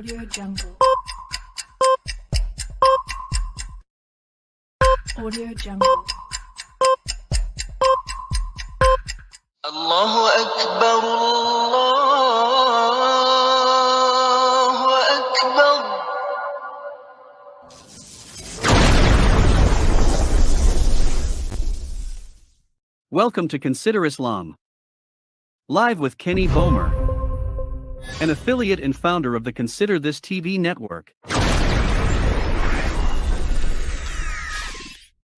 Audio Jungle. Audio Jungle. Allahu Akbar, Allahu Akbar. Welcome to Consider Islam. Live with Kenny Bomer, an affiliate and founder of the Consider This TV network.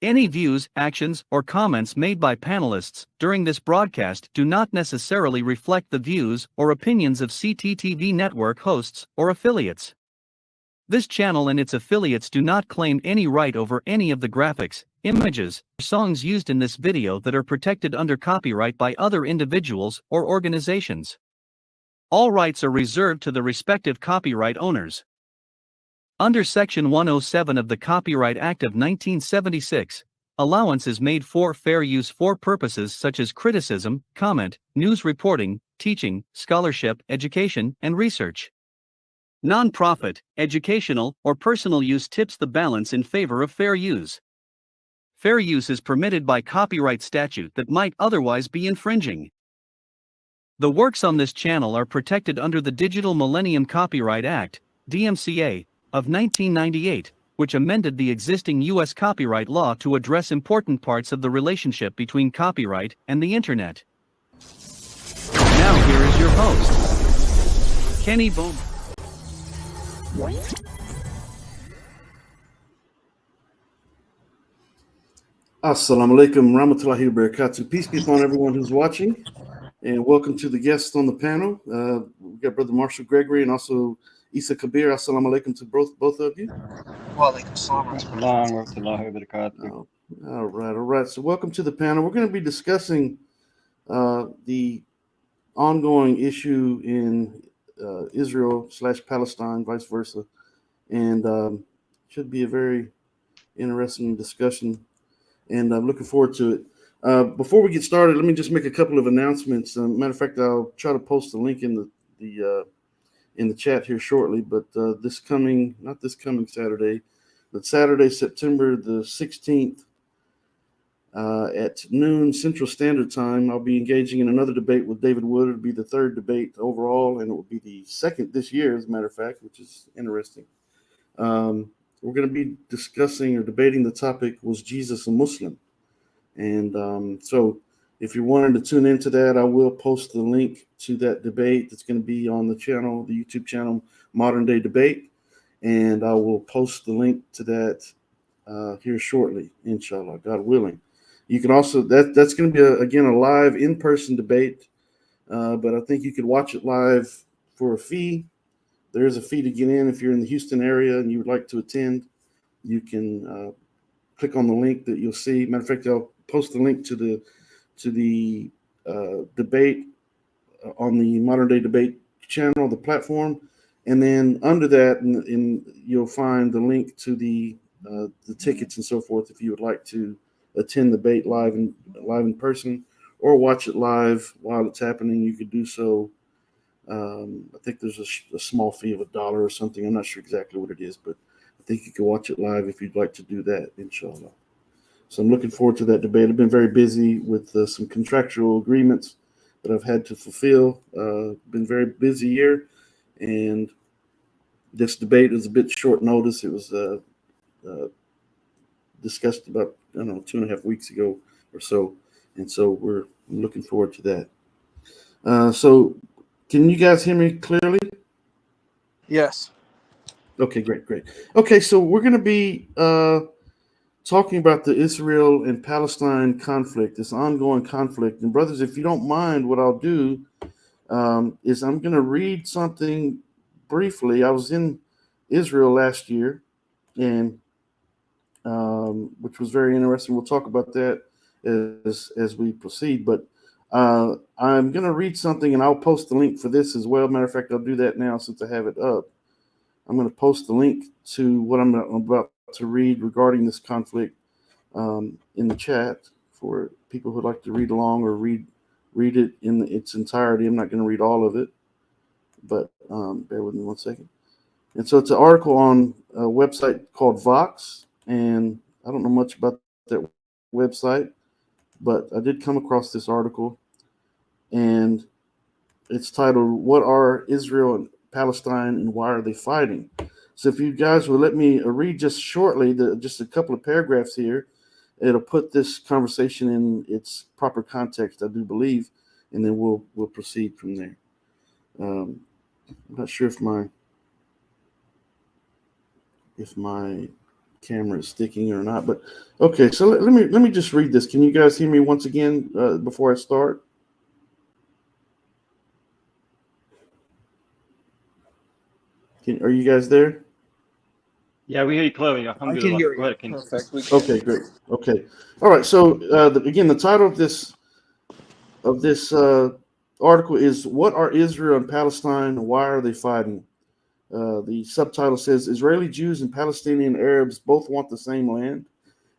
Any views, actions, or comments made by panelists during this broadcast do not necessarily reflect the views or opinions of CTTV network hosts or affiliates. This channel and its affiliates do not claim any right over any of the graphics, images, or songs used in this video that are protected under copyright by other individuals or organizations. All rights are reserved to the respective copyright owners. Under Section 107 of the Copyright Act of 1976, allowance is made for fair use for purposes such as criticism, comment, news reporting, teaching, scholarship, education, and research. Non-profit, educational, or personal use tips the balance in favor of fair use. Fair use is permitted by copyright statute that might otherwise be infringing. The works on this channel are protected under the Digital Millennium Copyright Act, DMCA, of 1998, which amended the existing U.S. copyright law to address important parts of the relationship between copyright and the Internet. Now here is your host, Kenny Bomer. Assalamu alaikum rahmatullahi wa barakatuh. Peace be upon everyone who's watching, and welcome to the guests on the panel. We've got Brother Marshall Gregory and also Issa Kabeer. Assalamu alaikum to both of you. Wa alaikum assalam. All right. So welcome to the panel. We're going to be discussing the ongoing issue in Israel/Palestine, vice versa, and should be a very interesting discussion. And I'm looking forward to it. Before we get started, let me just make a couple of announcements. Matter of fact, I'll try to post a link in the chat here shortly. But not this coming Saturday, but Saturday, September the 16th, at noon Central Standard Time, I'll be engaging in another debate with David Wood. It'll be the third debate overall, and it will be the second this year, as a matter of fact, which is interesting. We're going to be discussing or debating the topic, was Jesus a Muslim? And so if you're wanting to tune into that, I will post the link to that debate. That's going to be on the channel, the YouTube channel, Modern Day Debate. And I will post the link to that here shortly, inshallah, God willing. You can also, that's going to be, again, a live in-person debate. But I think you could watch it live for a fee. There is a fee to get in. If you're in the Houston area and you would like to attend, you can click on the link that you'll see. Matter of fact, I'll post the link to the debate on the Modern Day Debate channel, the platform, and then under that, you'll find the link to the tickets and so forth if you would like to attend the debate live in person or watch it live while it's happening. You could do so. I think there's a small fee of $1 or something. I'm not sure exactly what it is, but I think you can watch it live if you'd like to do that, inshallah. So I'm looking forward to that debate. I've been very busy with some contractual agreements that I've had to fulfill. Been a very busy year, and this debate is a bit short notice. It was discussed about, 2.5 weeks ago or so, and so we're looking forward to that. So can you guys hear me clearly? Yes. Okay, great. Okay, so we're going to be talking about the Israel and Palestine conflict, this ongoing conflict. And brothers, if you don't mind, what I'll do is I'm going to read something briefly. I was in Israel last year, and which was very interesting. We'll talk about that as we proceed. But I'm going to read something, and I'll post the link for this as well. Matter of fact, I'll do that now since I have it up. I'm going to post the link to what I'm about to read regarding this conflict in the chat for people who'd like to read along or read it in its entirety. I'm not going to read all of it, but bear with me one second. And so it's an article on a website called Vox, and I don't know much about that website, but I did come across this article, and it's titled, "What Are Israel and Palestine and Why Are They Fighting?" So if you guys will let me read just shortly, just a couple of paragraphs here, it'll put this conversation in its proper context, I do believe, and then we'll proceed from there. I'm not sure if my camera is sticking or not, but okay. So let me just read this. Can you guys hear me once again before I start? Are you guys there? Yeah, we hear you clearly. I can Alhamdulillah. hear Go you. ahead, King. Perfect. We can. Okay, great. Okay, all right. So again, the title of this article is "What Are Israel and Palestine? Why Are They Fighting?" The subtitle says Israeli Jews and Palestinian Arabs both want the same land,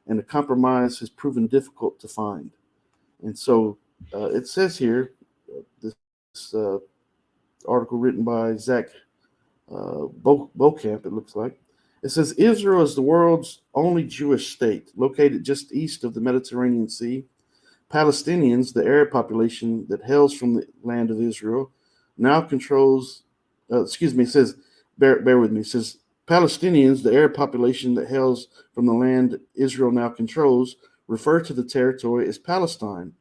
and a compromise has proven difficult to find. And so it says here, this article written by Zach Beaucamp, it looks like. It says Israel is the world's only Jewish state, located just east of the Mediterranean Sea. Palestinians, the Arab population that hails from the land of Israel, now controls, it says, bear with me, it says, Palestinians, the Arab population that hails from the land Israel now controls, refer to the territory as Palestine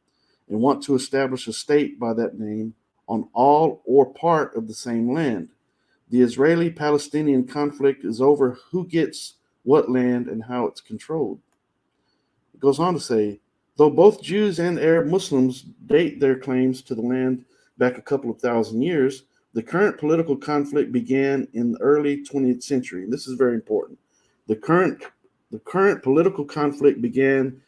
and want to establish a state by that name on all or part of the same land. The Israeli-Palestinian conflict is over who gets what land and how it's controlled. It goes on to say, though both Jews and Arab Muslims date their claims to the land back a couple of thousand years, the current political conflict began in the early 20th century. And this is very important. The current political conflict began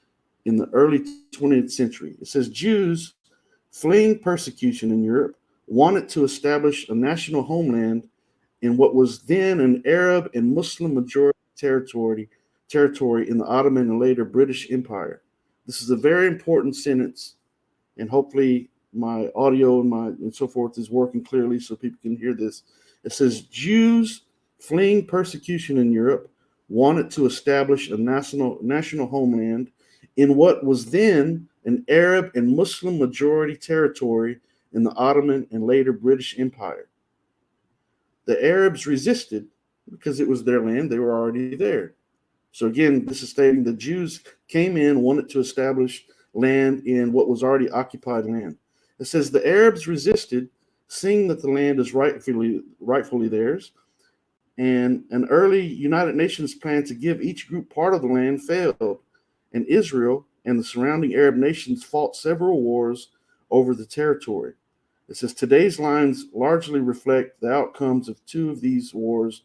in the early 20th century. It says Jews fleeing persecution in Europe wanted to establish a national homeland in what was then an Arab and Muslim majority territory in the Ottoman and later British Empire. This is a very important sentence, and hopefully my audio and so forth is working clearly so people can hear this. It says Jews fleeing persecution in Europe wanted to establish a national homeland in what was then an Arab and Muslim majority territory in the Ottoman and later British Empire. The Arabs resisted because it was their land. They were already there. So again, this is stating the Jews came in, wanted to establish land in what was already occupied land. It says the Arabs resisted, seeing that the land is rightfully theirs, and an early United Nations plan to give each group part of the land failed, and Israel and the surrounding Arab nations fought several wars over the territory. It says today's lines largely reflect the outcomes of two of these wars,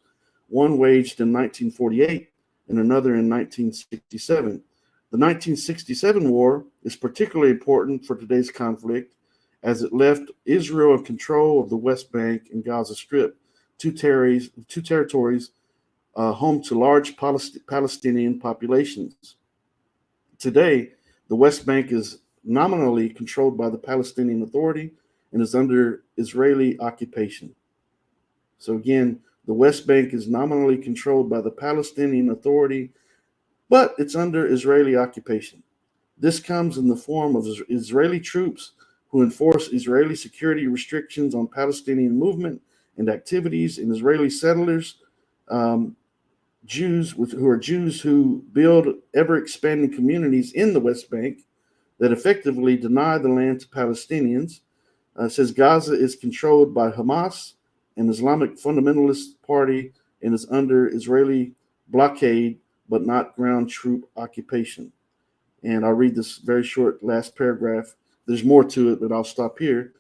one waged in 1948 and another in 1967. The 1967 war is particularly important for today's conflict as it left Israel in control of the West Bank and Gaza Strip, two territories home to large Palestinian populations. Today, the West Bank is nominally controlled by the Palestinian Authority and is under Israeli occupation. So again, the West Bank is nominally controlled by the Palestinian Authority, but it's under Israeli occupation. This comes in the form of Israeli troops who enforce Israeli security restrictions on Palestinian movement and activities, and Israeli settlers, Jews who build ever-expanding communities in the West Bank that effectively deny the land to Palestinians. It says Gaza is controlled by Hamas, an Islamic fundamentalist party, and is under Israeli blockade, but not ground troop occupation. And I'll read this very short last paragraph. There's more to it, but I'll stop here.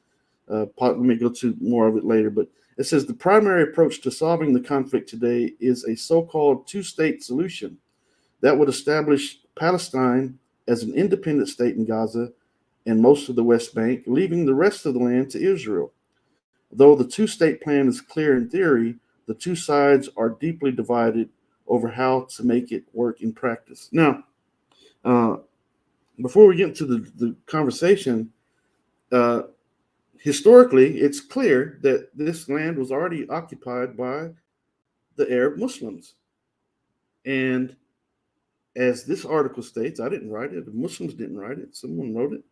Let me go to more of it later. But it says the primary approach to solving the conflict today is a so-called two-state solution that would establish Palestine as an independent state in Gaza and most of the West Bank, leaving the rest of the land to Israel. Though the two-state plan is clear in theory, the two sides are deeply divided over how to make it work in practice. Now, before we get into the conversation, historically, it's clear that this land was already occupied by the Arab Muslims. And as this article states, I didn't write it, the Muslims didn't write it, someone wrote it,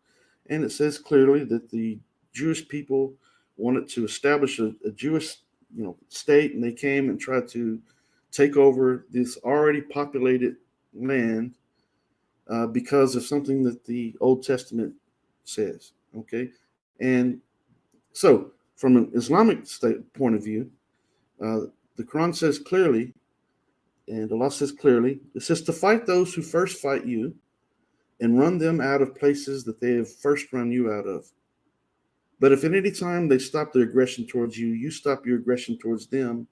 and it says clearly that the Jewish people wanted to establish a Jewish state, and they came and tried to take over this already populated land because of something that the Old Testament says. Okay, and so from an Islamic point of view, the Quran says clearly, and Allah says clearly, it says to fight those who first fight you and run them out of places that they have first run you out of. But if at any time they stop their aggression towards you, you stop your aggression towards them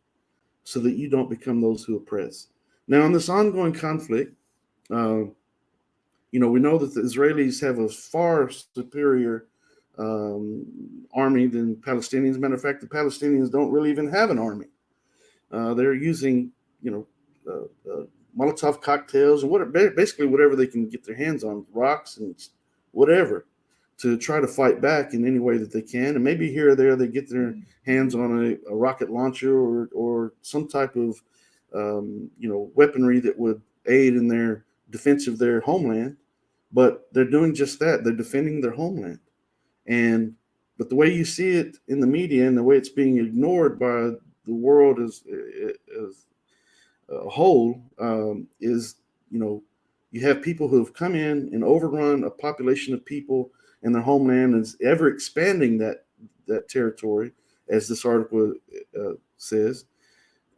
so that you don't become those who oppress. Now, in this ongoing conflict, we know that the Israelis have a far superior army than Palestinians. Matter of fact, the Palestinians don't really even have an army. They're using, Molotov cocktails and basically whatever they can get their hands on, rocks and whatever, to try to fight back in any way that they can. And maybe here or there they get their hands on a rocket launcher or some type of weaponry that would aid in their defense of their homeland. But they're doing just that. They're defending their homeland. But the way you see it in the media and the way it's being ignored by the world as a whole is, you have people who have come in and overrun a population of people in their homeland and is ever expanding that territory, as this article says.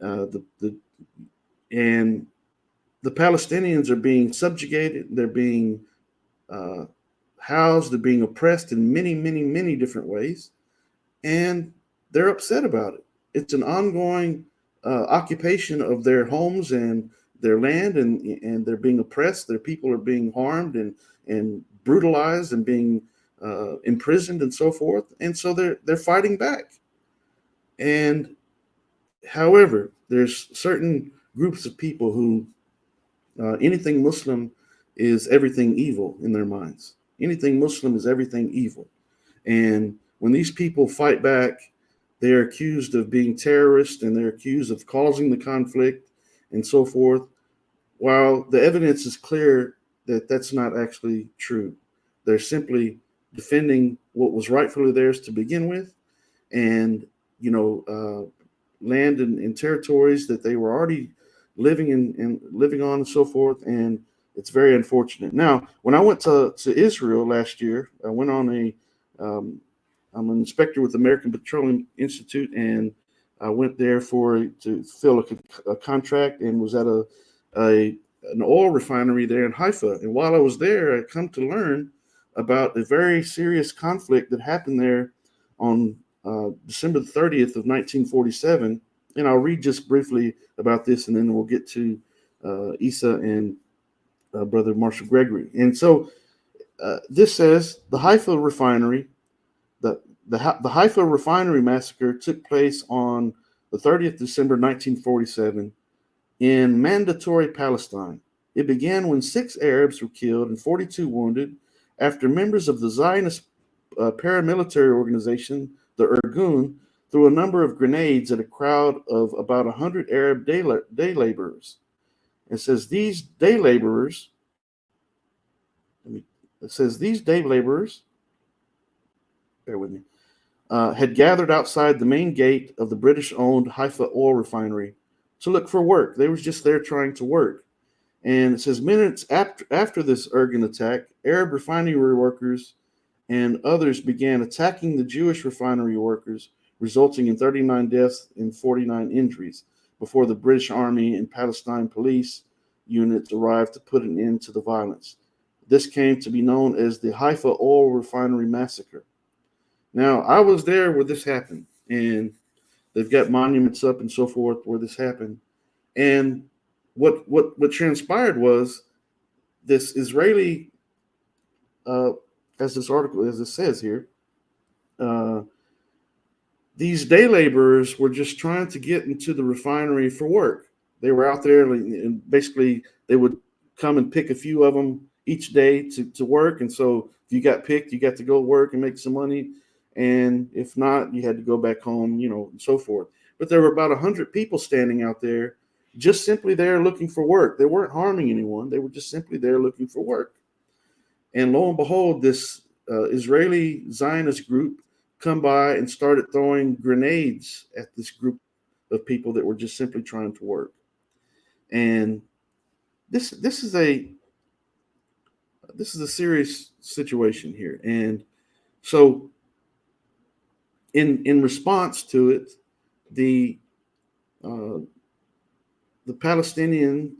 And the Palestinians are being subjugated. They're being housed. They're being oppressed in many, many, many different ways. And they're upset about it. It's an ongoing occupation of their homes and their land, and they're being oppressed. Their people are being harmed and brutalized and being imprisoned and so forth. And so they're fighting back. And however, there's certain groups of people who anything Muslim is everything evil in their minds. Anything Muslim is everything evil. And when these people fight back, they're accused of being terrorists and they're accused of causing the conflict and so forth, while the evidence is clear that that's not actually true. They're simply defending what was rightfully theirs to begin with, and land and territories that they were already living on and so forth. And it's very unfortunate. Now, when I went to Israel last year, I went on I'm an inspector with the American Petroleum Institute, and I went there to fill a contract, and was at an oil refinery there in Haifa. And while I was there, I come to learn about a very serious conflict that happened there on December 30th of 1947. And I'll read just briefly about this, and then we'll get to Issa and Brother Marshall Gregory. And so this says the Haifa refinery. The Haifa refinery massacre took place on the 30th December 1947 in Mandatory Palestine. It began when 6 Arabs were killed and 42 wounded after members of the Zionist paramilitary organization, the Irgun, threw a number of grenades at a crowd of about 100 Arab day laborers. It says these day laborers, bear with me, had gathered outside the main gate of the British-owned Haifa oil refinery to look for work. They were just there trying to work. And it says minutes after this Irgun attack, Arab refinery workers and others began attacking the Jewish refinery workers, resulting in 39 deaths and 49 injuries before the British Army and Palestine police units arrived to put an end to the violence. This came to be known as the Haifa Oil Refinery Massacre. Now, I was there where this happened, and they've got monuments up and so forth where this happened. And what transpired was this Israeli, as this article, as it says here, these day laborers were just trying to get into the refinery for work. They were out there, and basically they would come and pick a few of them each day to work. And so if you got picked, you got to go work and make some money. And if not, you had to go back home, and so forth. but there were about 100 people standing out there, just simply there looking for work. They weren't harming anyone. They were just simply there looking for work. And lo and behold, this Israeli Zionist group come by and started throwing grenades at this group of people that were just simply trying to work. And this is a serious situation here. And so in response to it, the Palestinians,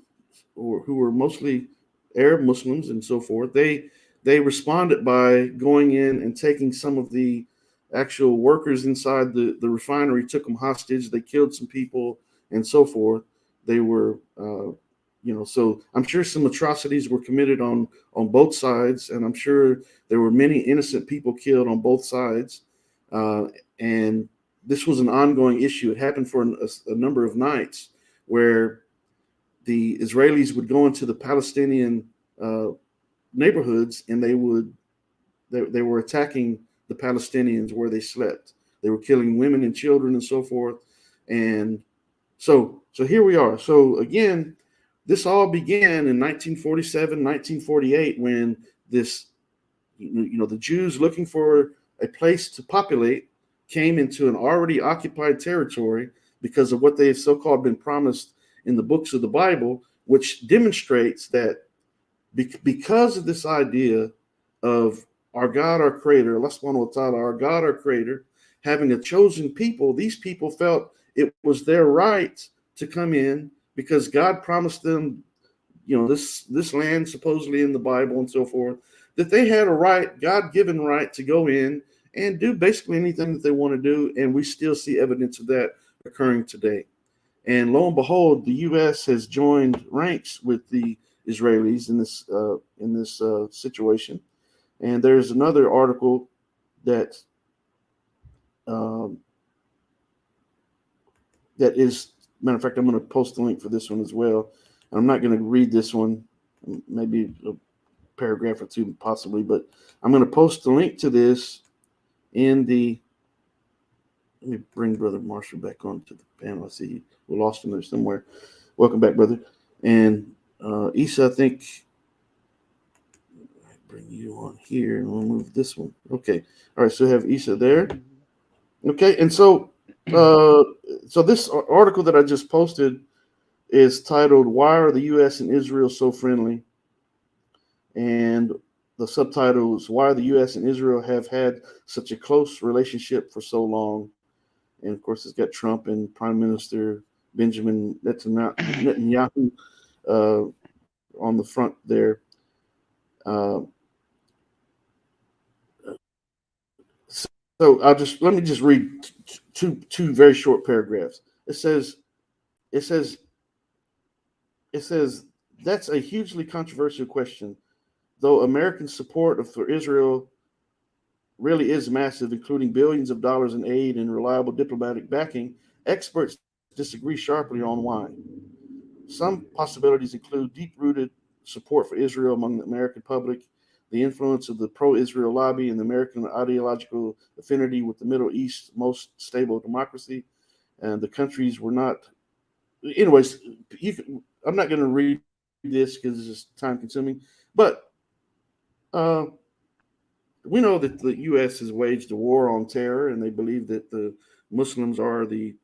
or who were mostly Arab Muslims and so forth, they responded by going in and taking some of the actual workers inside the refinery, took them hostage. They killed some people and so forth. They were, so I'm sure some atrocities were committed on both sides, and I'm sure there were many innocent people killed on both sides. And this was an ongoing issue. It happened for a number of nights where the Israelis would go into the Palestinian neighborhoods, and they were attacking the Palestinians where they slept. They were killing women and children and so forth. And so here we are. So again, this all began in 1947, 1948, when this, the Jews looking for a place to populate came into an already occupied territory because of what they've so-called been promised in the books of the Bible, which demonstrates that because of this idea of our God, our creator, Allah subhanahu wa ta'ala, our God, our creator, having a chosen people, these people felt it was their right to come in because God promised them, this land supposedly in the Bible and so forth, that they had a right, God-given right to go in and do basically anything that they want to do. And we still see evidence of that occurring today. And lo and behold, the U.S. has joined ranks with the Israelis in this situation. And there's another article that is, matter of fact, I'm going to post a link for this one as well. And I'm not going to read this one, maybe a paragraph or two possibly, but I'm going to post the link to this in the. Let me bring Brother Marshall back onto the panel. I see we lost him there somewhere. Welcome back, brother. And Issa, I think I bring you on here and we'll move this one. Okay. All right. So we have Issa there. Okay. And so this article that I just posted is titled, "Why Are the U.S. and Israel So Friendly?" And the subtitle is, "Why the U.S. and Israel Have Had Such a Close Relationship for So Long." And of course, it's got Trump and Prime Minister Benjamin Netanyahu on the front there. So let me just read two very short paragraphs. It says that's a hugely controversial question, though American support for Israel really is massive, including billions of dollars in aid and reliable diplomatic backing. Experts disagree sharply on why. Some possibilities include deep-rooted support for Israel among the American public, the influence of the pro-Israel lobby, and the American ideological affinity with the Middle East's most stable democracy. And the countries were not. Anyways, I'm not going to read this because it's time-consuming, but we know that the U.S. has waged a war on terror, and they believe that the Muslims are the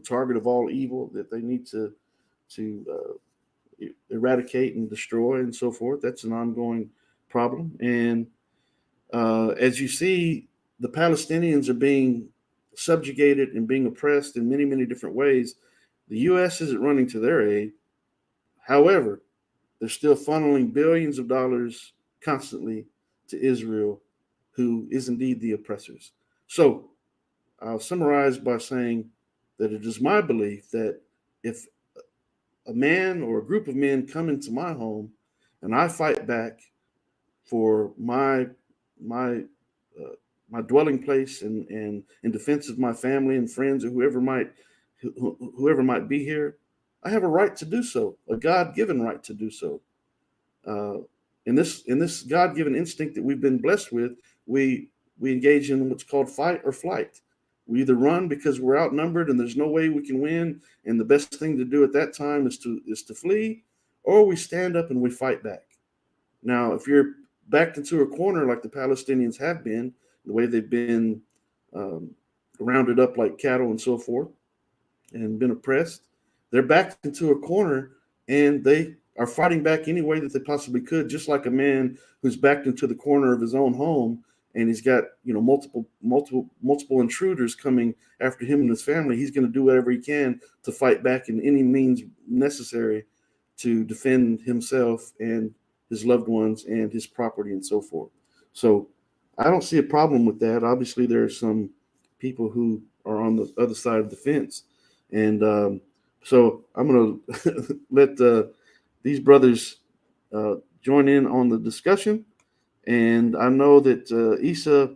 target of all evil, that they need to eradicate and destroy and so forth. That's an ongoing problem. And as you see, the Palestinians are being subjugated and being oppressed in many, many different ways. The U.S. isn't running to their aid. However, they're still funneling billions of dollars constantly to Israel, who is indeed the oppressors. So I'll summarize by saying that it is my belief that if a man or a group of men come into my home and I fight back for my dwelling place and in defense of my family and friends or whoever might be here, I have a right to do so, a God-given right to do so. In this God-given instinct that we've been blessed with, we engage in what's called fight or flight. We either run because we're outnumbered and there's no way we can win, and the best thing to do at that time is to flee, or we stand up and we fight back. Now, if you're backed into a corner like the Palestinians have been, the way they've been um, rounded up like cattle and so forth, and been oppressed, they're backed into a corner and they are fighting back any way that they possibly could, just like a man who's backed into the corner of his own home and he's got multiple intruders coming after him and his family. He's going to do whatever he can to fight back in any means necessary to defend himself and his loved ones and his property and so forth. So I don't see a problem with that. Obviously, there are some people who are on the other side of the fence. And so I'm going to let these brothers join in on the discussion. And I know that Issa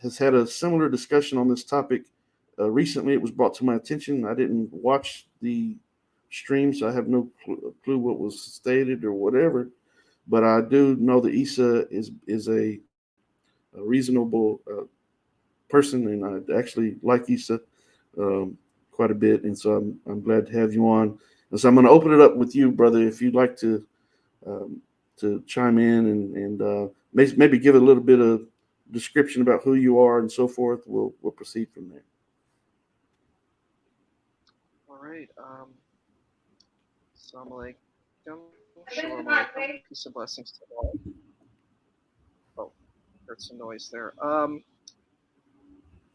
has had a similar discussion on this topic recently. It was brought to my attention. I didn't watch the stream, so I have no clue what was stated or whatever. But I do know that Issa is a reasonable person, and I actually like Issa quite a bit, and so I'm glad to have you on. And so I'm going to open it up with you, brother, if you'd like to chime in and maybe give a little bit of description about who you are and so forth. We'll proceed from there. All right. Assalamu alaikum. Shalom alaikum. Peace and blessings to all. Oh, heard some noise there.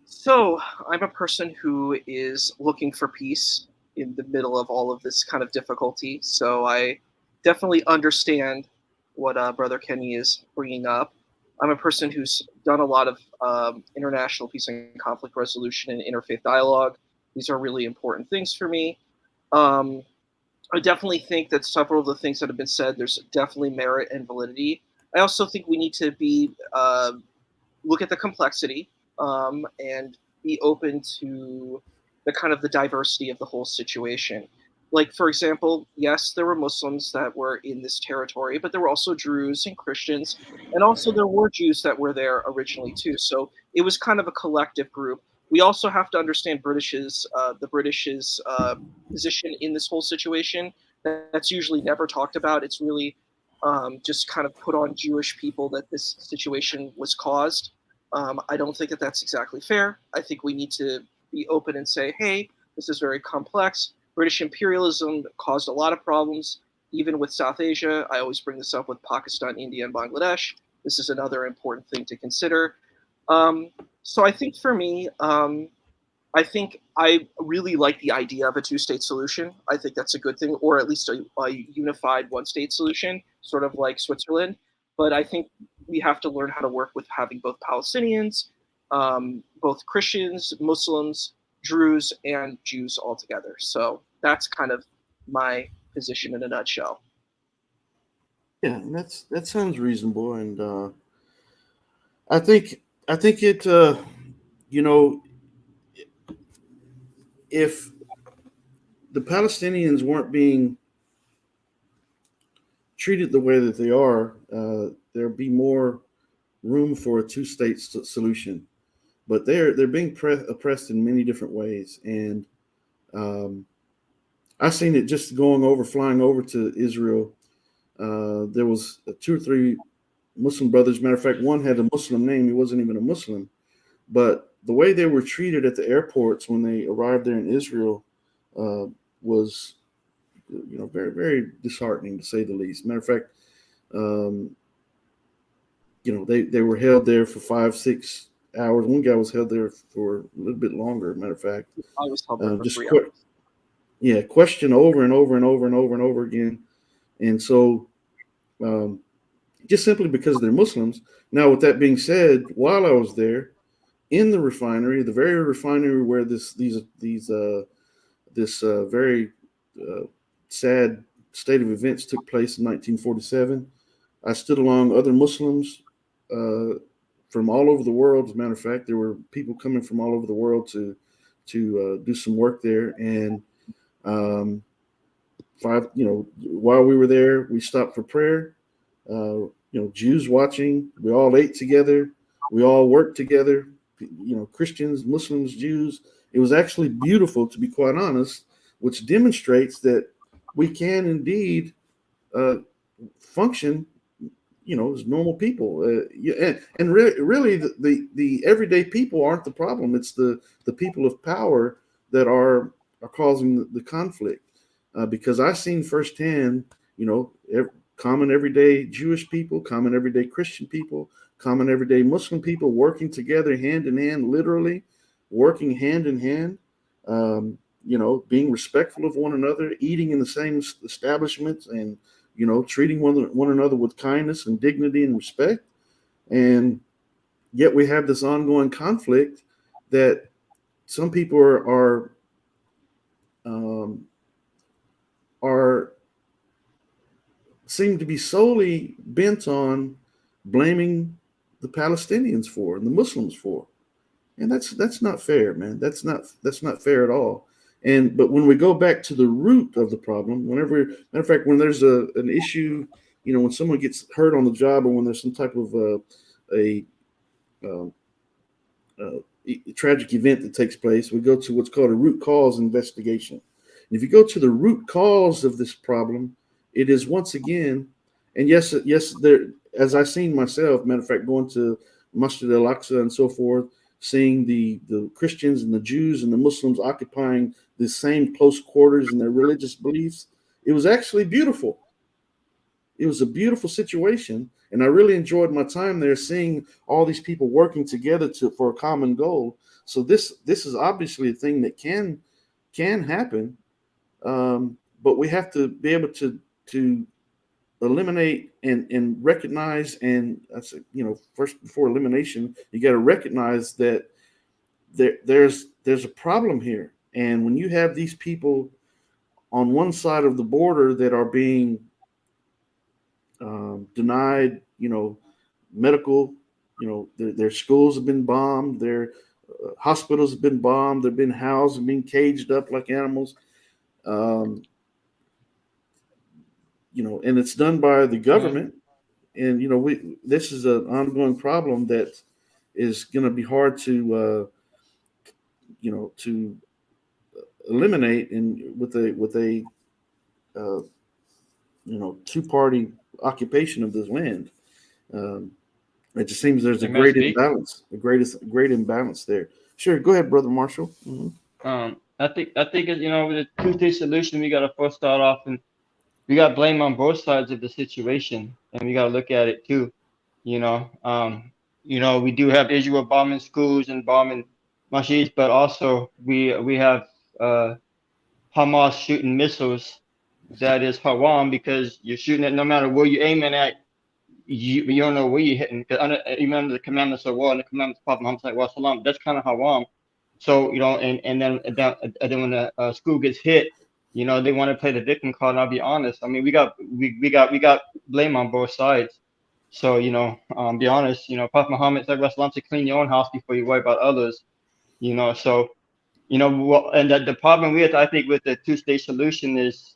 So I'm a person who is looking for peace in the middle of all of this kind of difficulty. So I definitely understand what Brother Kenny is bringing up. I'm a person who's done a lot of international peace and conflict resolution and interfaith dialogue. These are really important things for me. I definitely think that several of the things that have been said, there's definitely merit and validity. I also think we need to be look at the complexity and be open to the kind of the diversity of the whole situation. Like, for example, yes, there were Muslims that were in this territory, but there were also Druze and Christians, and also there were Jews that were there originally too. So it was kind of a collective group. We also have to understand the British's position in this whole situation. That's usually never talked about. It's really just kind of put on Jewish people that this situation was caused. I don't think that that's exactly fair. I think we need to be open and say, hey, this is very complex. British imperialism caused a lot of problems, even with South Asia. I always bring this up with Pakistan, India, and Bangladesh. This is another important thing to consider. So I think for me, I think I really like the idea of a two-state solution. I think that's a good thing, or at least a unified one-state solution, sort of like Switzerland. But I think we have to learn how to work with having both Palestinians, both Christians, Muslims, Druze, and Jews all together. So that's kind of my position in a nutshell. Yeah, and that sounds reasonable, and I think it. If the Palestinians weren't being treated the way that they are, there'd be more room for a two-state solution. But they're being oppressed in many different ways, and I've seen it just flying over to Israel. There was 2 or 3 Muslim brothers. Matter of fact, one had a Muslim name. He wasn't even a Muslim, but the way they were treated at the airports when they arrived there in Israel was, very, very disheartening, to say the least. Matter of fact, they were held there for 5-6 hours. One guy was held there for a little bit longer. Matter of fact, I was held there for 3 hours. Questioned over and over and over and over and over again. And so, just simply because they're Muslims. Now, with that being said, while I was there in the refinery, the very refinery where this very sad state of events took place in 1947, I stood along other Muslims from all over the world. As a matter of fact, there were people coming from all over the world to do some work there. And while we were there, we stopped for prayer. Jews watching. We all ate together. We all worked together. Christians, Muslims, Jews. It was actually beautiful, to be quite honest, which demonstrates that we can indeed function, as normal people. And really, the everyday people aren't the problem. It's the people of power that are causing the conflict. Because I've seen firsthand, common everyday Jewish people, common everyday Christian people, common everyday Muslim people working together hand in hand, literally working hand in hand, being respectful of one another, eating in the same establishments, and, treating one another with kindness and dignity and respect. And yet we have this ongoing conflict that some people are seem to be solely bent on blaming the Palestinians for and the Muslims for. And that's not fair, man. That's not fair at all. But when we go back to the root of the problem, matter of fact, when there's an issue, when someone gets hurt on the job, or when there's some type of a tragic event that takes place, we go to what's called a root cause investigation. And if you go to the root cause of this problem, it is once again, and yes, there, as I've seen myself, matter of fact, going to Masjid al-Aqsa and so forth, seeing the Christians and the Jews and the Muslims occupying the same close quarters in their religious beliefs, it was actually beautiful. It was a beautiful situation, and I really enjoyed my time there, seeing all these people working together for a common goal. So this is obviously a thing that can happen, but we have to be able to eliminate and recognize, and that's first, before elimination, you got to recognize that there's a problem here. And when you have these people on one side of the border that are being denied, medical, their schools have been bombed, their hospitals have been bombed, they've been housed and being caged up like animals. And it's done by the government. And, this is an ongoing problem that is going to be hard to eliminate, and with a two-party occupation of this land. It just seems there's a great imbalance, great imbalance there. Sure, go ahead, Brother Marshall. Mm-hmm. I think with the two-state solution, we got to first start off, and we got blame on both sides of the situation, and we got to look at it too. We do have Israel bombing schools and bombing masjids, but also we have Hamas shooting missiles. That is haram, because you're shooting it no matter where you're aiming at. You don't know where you're hitting, because even under the commandments of war and the commandments of Prophet Muhammad, that's kind of haram. So and then when the school gets hit, they want to play the victim card. And I'll be honest. I mean, we got blame on both sides. So be honest. Prophet Muhammad said, to clean your own house before you worry about others. So and the problem I think with the two-state solution is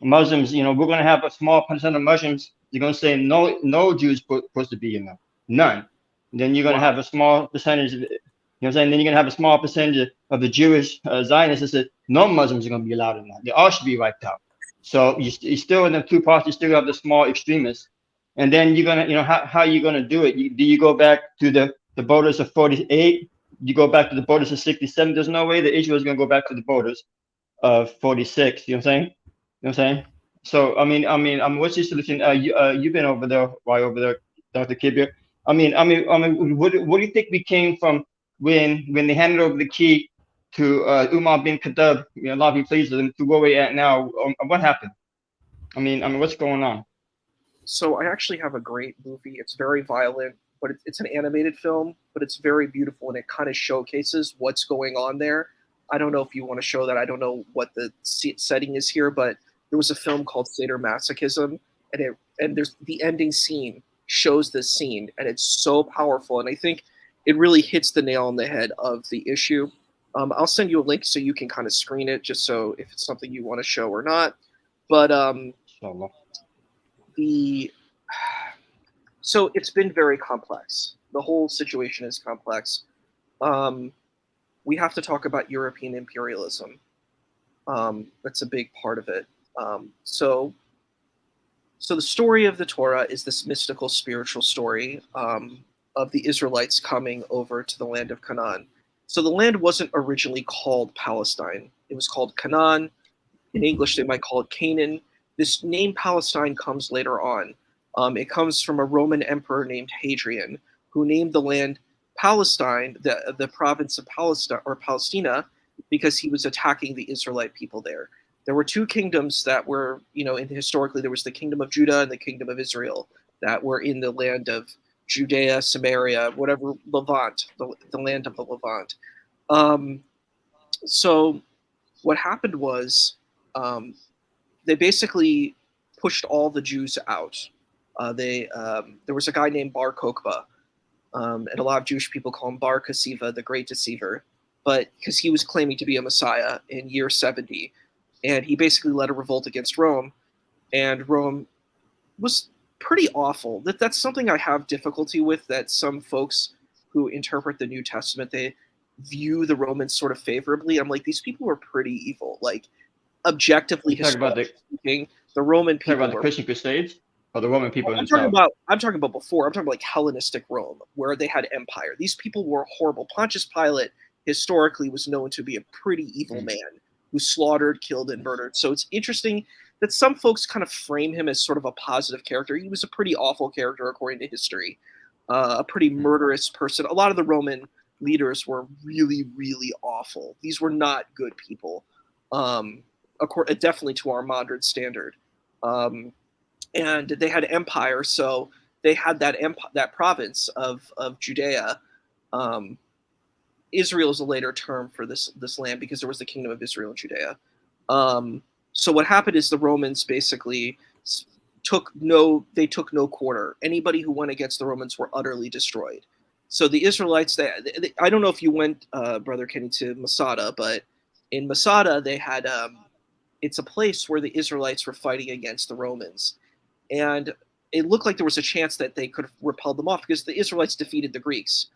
Muslims. We're going to have a small percent of Muslims. You're going to say no Jews supposed to be in them, none. And then you're going to have a small percentage. Then you're going to have a small percentage of the Jewish Zionists that said no Muslims are going to be allowed in that. They all should be wiped out. So you still, in the two parts, you still have the small extremists. And then you're going to, how are you going to do it? Do you go back to the borders of 48? You go back to the borders of 67? There's no way that Israel is going to go back to the borders of 46. You know what I'm saying? So, I mean, what's your solution? You've been over there, Dr. Kabeer. I mean, what do you think we came from when they handed over the key to Umar bin Khattab? Allah be pleased with him, to where we're at now. What happened? I mean, what's going on? So I actually have a great movie. It's very violent, but it's an animated film, but it's very beautiful, and it kind of showcases what's going on there. I don't know if you want to show that. I don't know what the setting is here, but there was a film called Sadomasochism, and there's the ending scene shows this scene, and it's so powerful, and I think it really hits the nail on the head of the issue. I'll send you a link so you can kind of screen it, just so if it's something you want to show or not. But so it's been very complex. the whole situation is complex. Um, we have to talk about European imperialism. That's a big part of it. So the story of the Torah is this mystical, spiritual story of the Israelites coming over to the land of Canaan. So the land wasn't originally called Palestine; it was called Canaan. In English, they might call it Canaan. This name Palestine comes later on. It comes from a Roman emperor named Hadrian, who named the land Palestine, the province of Palestine or Palestina, because he was attacking the Israelite people there. There were two kingdoms that were, and historically there was the kingdom of Judah and the kingdom of Israel that were in the land of Judea, Samaria, whatever, Levant, the land of the Levant. So what happened was they basically pushed all the Jews out. There was a guy named Bar Kokhba, and a lot of Jewish people call him Bar Kasiva, the Great Deceiver, but because he was claiming to be a Messiah in year 70, and he basically led a revolt against Rome, and Rome was pretty awful. That's something I have difficulty with. That some folks who interpret the New Testament, they view the Romans sort of favorably. I'm like, these people were pretty evil. Like, objectively, You talk about the speaking, the Roman people talk about the were. Christian Crusades or the Roman people I'm talking themselves. about. I'm talking about before. I'm talking about like Hellenistic Rome, where they had empire. These people were horrible. Pontius Pilate historically was known to be a pretty evil man who slaughtered, killed, and murdered. So it's interesting that some folks kind of frame him as sort of a positive character. He was a pretty awful character according to history, a pretty murderous person. A lot of the Roman leaders were really, really awful. These were not good people, definitely to our modern standard. And they had empire, so they had that province of Judea. Israel is a later term for this land because there was the kingdom of Israel and Judea. So what happened is the Romans basically took no quarter. Anybody who went against the Romans were utterly destroyed. So the Israelites, I don't know if you went, Brother Kenny, to Masada, but in Masada they had it's a place where the Israelites were fighting against the Romans, and it looked like there was a chance that they could have repelled them off because the Israelites defeated the Greeks.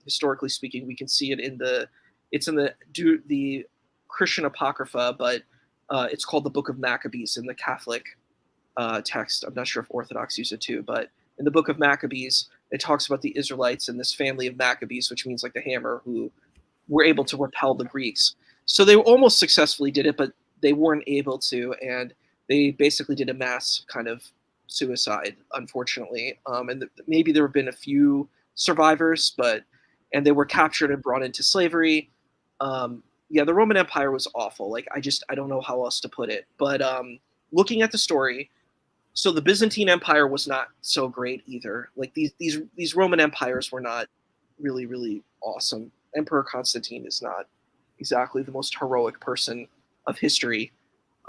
Historically speaking, we can see it in the Christian Apocrypha, but it's called the Book of Maccabees in the Catholic text. I'm not sure if Orthodox use it too, but in the Book of Maccabees, it talks about the Israelites and this family of Maccabees, which means like the hammer, who were able to repel the Greeks. So they almost successfully did it, but they weren't able to, and they basically did a mass kind of suicide, unfortunately. And maybe there have been a few survivors, and they were captured and brought into slavery. Yeah, the Roman Empire was awful. Like, I don't know how else to put it. But looking at the story, so the Byzantine Empire was not so great either. Like these Roman empires were not really, really awesome. Emperor Constantine is not exactly the most heroic person of history.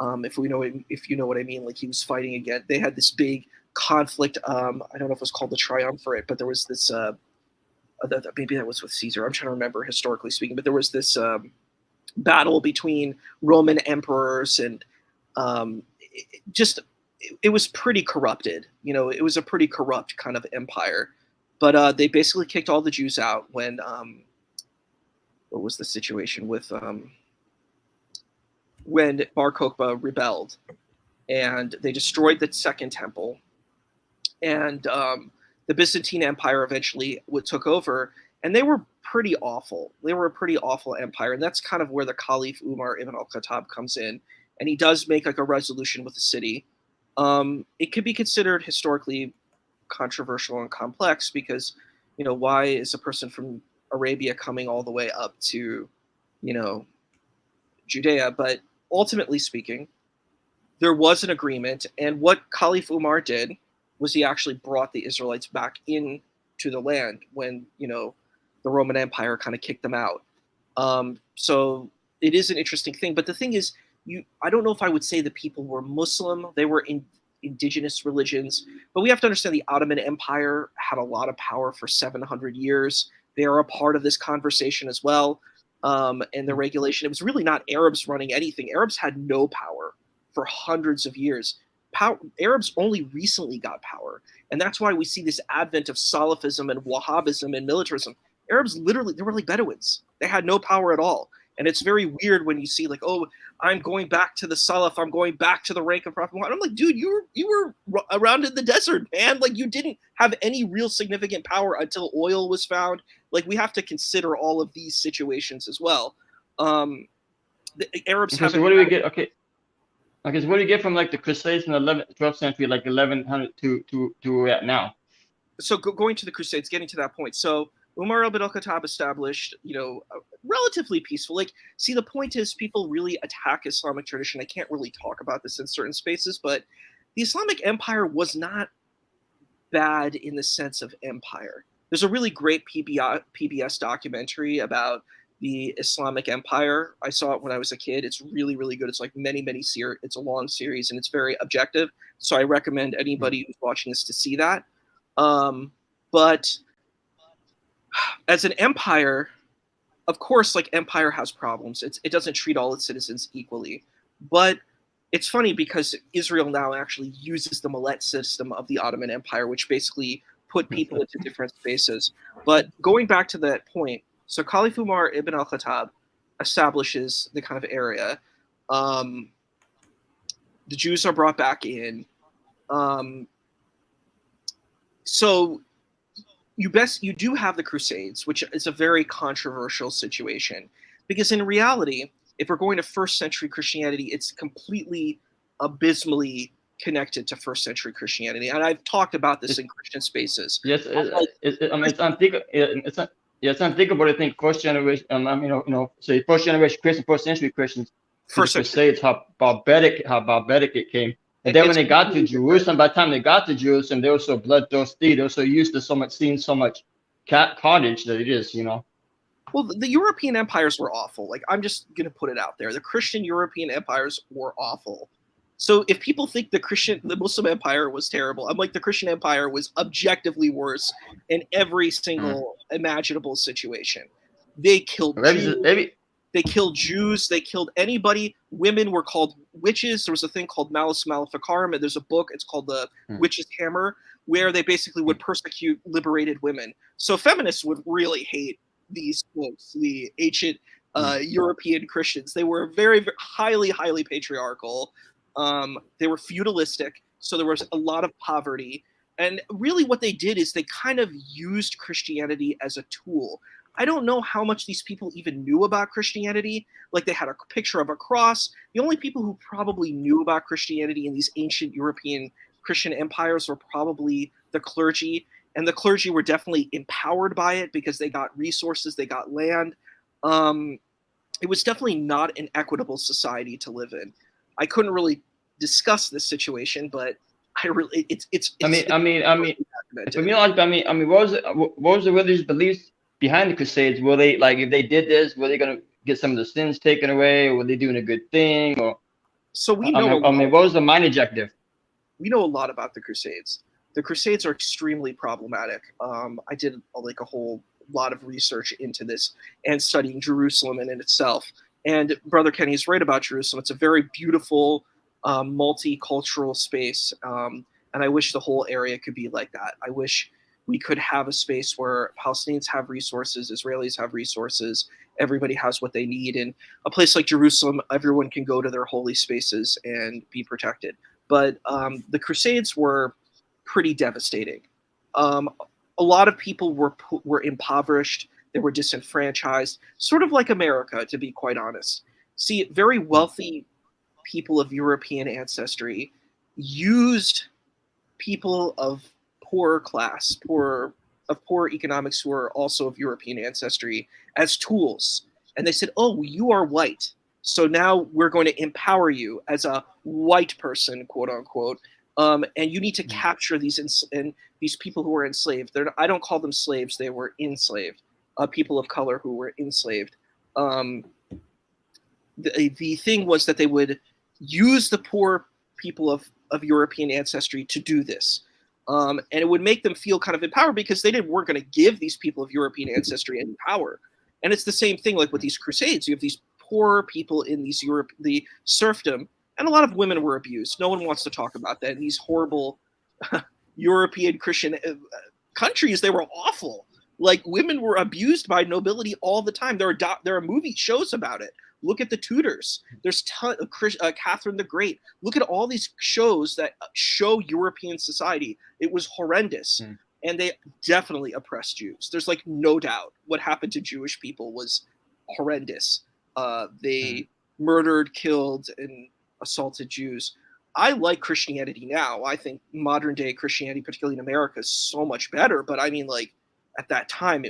If you know what I mean, like he was fighting again. They had this big conflict. I don't know if it was called the Triumvirate, but there was this. Maybe that was with Caesar. I'm trying to remember historically speaking, but there was this battle between Roman emperors, and it was pretty corrupted. It was a pretty corrupt kind of empire. But they basically kicked all the Jews out when what was the situation with when Bar Kokhba rebelled, and they destroyed the Second Temple, and the Byzantine Empire eventually took over, and they were pretty awful. They were a pretty awful empire, and that's kind of where the Caliph Umar ibn al-Khattab comes in, and he does make like a resolution with the city. It could be considered historically controversial and complex because, why is a person from Arabia coming all the way up to, Judea? But ultimately speaking, there was an agreement, and what Caliph Umar did was he actually brought the Israelites back into the land when, the Roman Empire kind of kicked them out. So it is an interesting thing. But the thing is, I don't know if I would say the people were Muslim. They were indigenous religions. But we have to understand the Ottoman Empire had a lot of power for 700 years. They are a part of this conversation as well. And the regulation, it was really not Arabs running anything. Arabs had no power for hundreds of years. Arabs only recently got power, and that's why we see this advent of Salafism and Wahhabism and militarism. Arabs literally, they were like Bedouins. They had no power at all. And it's very weird when you see like, oh, I'm going back to the Salaf, I'm going back to the rank of Prophet Muhammad. I'm like, dude, you were around in the desert, man. Like you didn't have any real significant power until oil was found. Like we have to consider all of these situations as well. The Arabs Okay, have. so what do we get? Okay, so what do you get from like the Crusades in the 11th, 12th century, like 1100 to where we're at now? So going to the Crusades, getting to that point. So Umar ibn al-Khattab established, relatively peaceful. Like, see, the point is people really attack Islamic tradition. I can't really talk about this in certain spaces, but the Islamic Empire was not bad in the sense of empire. There's a really great PBS documentary about the Islamic Empire. I saw it when I was a kid. It's really, really good. It's like many series. It's a long series and it's very objective. So I recommend anybody who's watching this to see that. But as an empire, of course, like empire has problems. It doesn't treat all its citizens equally. But it's funny because Israel now actually uses the Millet system of the Ottoman Empire, which basically put people into different spaces. But going back to that point, so Caliph Umar ibn al-Khattab establishes the kind of area. The Jews are brought back in. So you do have the Crusades, which is a very controversial situation, because in reality, if we're going to first century Christianity, it's completely abysmally connected to first century Christianity, and I've talked about this in Christian spaces. Yes, it's unthinkable. It's unthinkable to think first generation. Say first generation Christian, first century Christians, first Crusades, how barbaric it came. And then when they got to Jerusalem, by the time they got to Jerusalem, they were so bloodthirsty. They were so used to seeing so much carnage that it is, Well, the European empires were awful. Like, I'm just going to put it out there. The Christian European empires were awful. So if people think the Muslim empire was terrible, I'm like, the Christian empire was objectively worse in every single imaginable situation. They killed Jews. They killed Jews. They killed anybody. Women were called witches. There was a thing called Malus Maleficarum, and there's a book. It's called The Witch's Hammer, where they basically would persecute liberated women. So feminists would really hate these folks, the ancient European Christians. They were very, very highly patriarchal. They were feudalistic, so there was a lot of poverty. And really what they did is they kind of used Christianity as a tool. I don't know how much these people even knew about Christianity. Like, they had a picture of a cross. The only people who probably knew about Christianity in these ancient European Christian empires were probably the clergy. And the clergy were definitely empowered by it because they got resources, they got land. It was definitely not an equitable society to live in. I couldn't really discuss this situation, but what was the religious beliefs behind the Crusades? Were they, like, if they did this, were they going to get some of the sins taken away, or were they doing a good thing? Or so we know. What was the main objective? We know a lot about the Crusades. The Crusades are extremely problematic. I did a whole lot of research into this and studying Jerusalem in itself. And Brother Kenny is right about Jerusalem. It's a very beautiful, multicultural space. And I wish the whole area could be like that. I wish we could have a space where Palestinians have resources, Israelis have resources, everybody has what they need. And a place like Jerusalem, everyone can go to their holy spaces and be protected. But the Crusades were pretty devastating. A lot of people were impoverished. They were disenfranchised, sort of like America, to be quite honest. See, very wealthy people of European ancestry used people of poor economics who are also of European ancestry as tools. And they said, oh, you are white, so now we're going to empower you as a white person, quote unquote, and you need to capture these people who were enslaved. I don't call them slaves; they were enslaved. People of color who were enslaved. The thing was that they would use the poor people of European ancestry to do this. And it would make them feel kind of empowered because they weren't going to give these people of European ancestry any power. And it's the same thing like with these Crusades. You have these poor people in the serfdom, and a lot of women were abused. No one wants to talk about that. In these horrible European Christian countries, they were awful. Like, women were abused by nobility all the time. There are movie shows about it. Look at the Tudors. There's Catherine the Great. Look at all these shows that show European society. It was horrendous. And they definitely oppressed Jews. There's like no doubt what happened to Jewish people was horrendous. They murdered, killed, and assaulted Jews. I like Christianity now. I think modern day Christianity, particularly in America, is so much better. But I mean, like, at that time,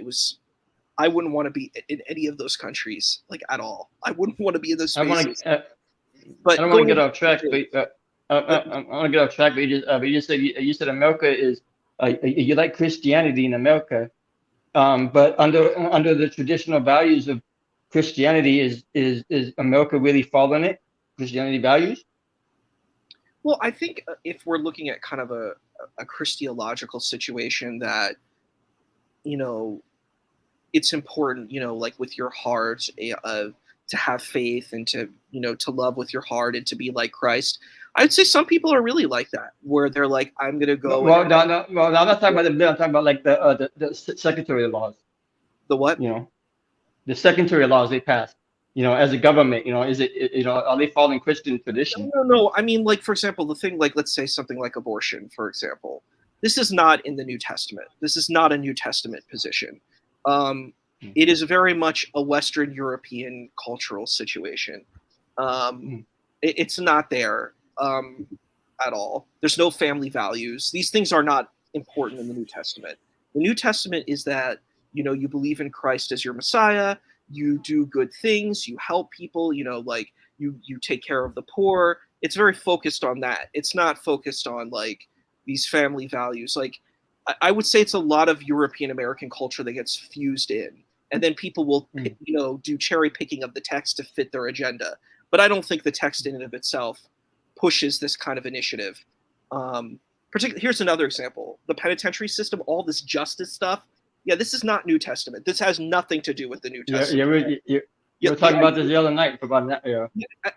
I wouldn't want to be in any of those countries, like, at all. I wouldn't want to be in those spaces. But I don't want to get off track. But I want to get off track. But you said America is. You like Christianity in America, but under the traditional values of Christianity, is America really following it? Christianity values? Well, I think if we're looking at kind of a Christological situation, that, you know, it's important, you know, like with your heart, to have faith and to, you know, to love with your heart and to be like Christ. I'd say some people are really like that, where they're like, I'm going to go. Well, I'm not talking about the bill. I'm talking about like the secondary laws. The what? You know, the secondary laws they passed. You know, as a government, you know, is it, you know, are they following Christian tradition? No. I mean, like, for example, the thing, like, let's say something like abortion, for example. This is not in the New Testament. This is not a New Testament position. It is very much a Western European cultural situation. It's not there at all. There's no family values. These things are not important in the New Testament. The New Testament is that, you know, you believe in Christ as your Messiah, you do good things, you help people, you know, like you take care of the poor. It's very focused on that. It's not focused on like these family values. Like, I would say it's a lot of European American culture that gets fused in, and then people will, you know, do cherry picking of the text to fit their agenda. But I don't think the text in and of itself pushes this kind of initiative. Particularly, here's another example: the penitentiary system, all this justice stuff. Yeah, this is not New Testament. This has nothing to do with the New Testament. You're talking about this the other night about that. Yeah.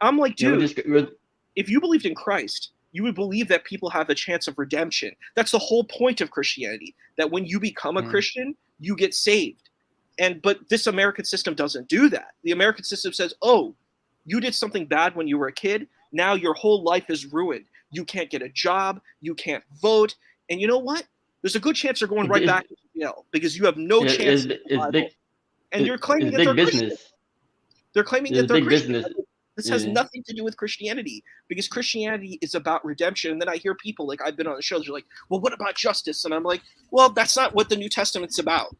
I'm like, dude, if you believed in Christ, you would believe that people have a chance of redemption. That's the whole point of Christianity, that when you become a Christian, you get saved. But this American system doesn't do that. The American system says, oh, you did something bad when you were a kid. Now your whole life is ruined. You can't get a job. You can't vote. And you know what? There's a good chance you're going right back to jail because you have no chance. And you're claiming that they're Christian. They're claiming that they're Christian. This has nothing to do with Christianity, because Christianity is about redemption. And then I hear people, like, I've been on the shows, they're like, well, what about justice? And I'm like, well, that's not what the New Testament's about.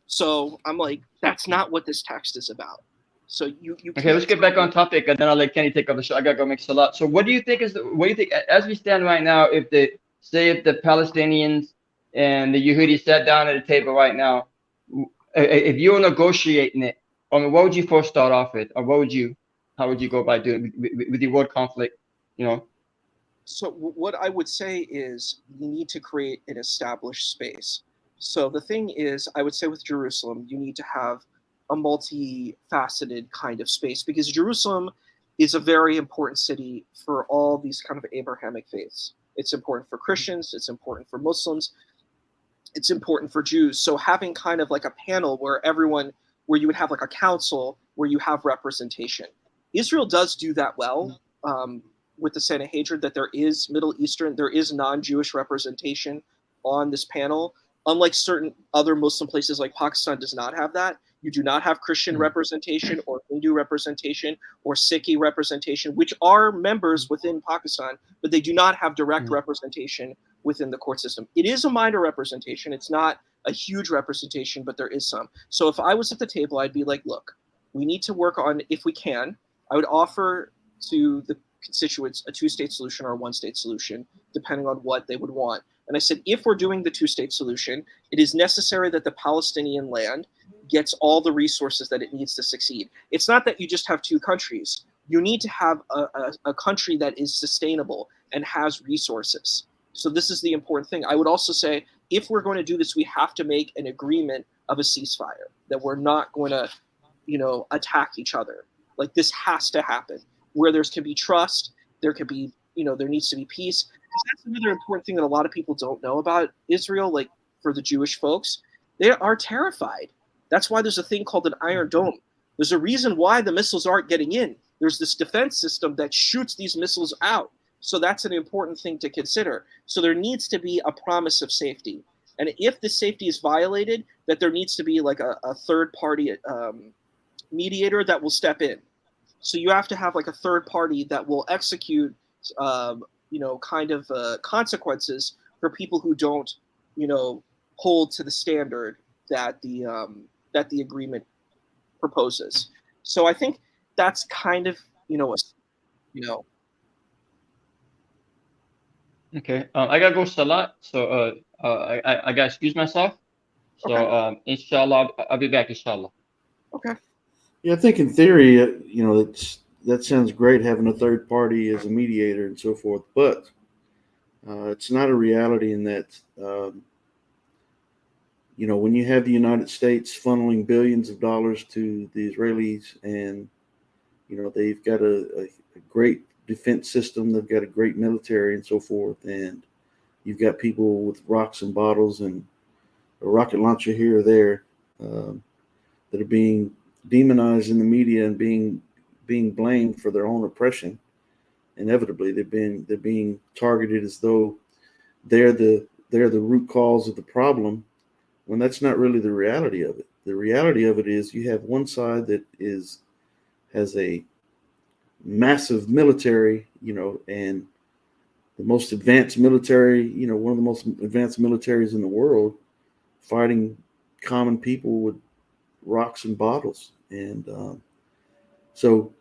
So I'm like, that's not what this text is about. So you okay, let's get back on topic, and then I'll let Kenny take over the show. I gotta go make a lot. So what do you think as we stand right now, if the Palestinians and the Yehudi sat down at a table right now, if you were negotiating it, I mean, what would you first start off with, or how would you go about doing it with the world conflict, you know? So what I would say is you need to create an established space. So the thing is, I would say with Jerusalem, you need to have a multifaceted kind of space, because Jerusalem is a very important city for all these kind of Abrahamic faiths. It's important for Christians, it's important for Muslims, it's important for Jews. So having kind of like a panel where you would have like a council where you have representation. Israel does do that well with the Sanhedrin, that there is there is non-Jewish representation on this panel. Unlike certain other Muslim places, like Pakistan does not have that. You do not have Christian representation or Hindu representation or Sikhi representation, which are members within Pakistan, but they do not have direct representation within the court system. It is a minor representation. It's not a huge representation, but there is some. So if I was at the table, I'd be like, look, we need to work on, if we can, I would offer to the constituents a two-state solution or a one-state solution, depending on what they would want. And I said, if we're doing the two-state solution, it is necessary that the Palestinian land gets all the resources that it needs to succeed. It's not that you just have two countries. You need to have a country that is sustainable and has resources. So this is the important thing. I would also say, if we're going to do this, we have to make an agreement of a ceasefire, that we're not going to, attack each other. Like, this has to happen, where there can be trust there could be, there needs to be peace. That's another important thing that a lot of people don't know about Israel. Like for the Jewish folks, they are terrified. That's why there's a thing called an Iron Dome. There's a reason why the missiles aren't getting in. There's this defense system that shoots these missiles out. So that's an important thing to consider. So there needs to be a promise of safety. And if the safety is violated, that there needs to be like a third party mediator that will step in. So you have to have like a third party that will execute, consequences for people who don't, hold to the standard that the agreement proposes. So I think that's kind of, Okay. I gotta go salat, so I gotta excuse myself. So Okay. inshallah, I'll be back inshallah. Okay. Yeah, I think in theory, that sounds great having a third party as a mediator and so forth, but it's not a reality in that, when you have the United States funneling billions of dollars to the Israelis and, they've got a great defense system, they've got a great military and so forth, and you've got people with rocks and bottles and a rocket launcher here or there that are being demonized in the media and being blamed for their own oppression. Inevitably, they're being targeted as though they're the root cause of the problem, when that's not really the reality of it. The reality of it is you have one side that has a massive military, and the most advanced military, one of the most advanced militaries in the world, fighting common people with rocks and bottles. And so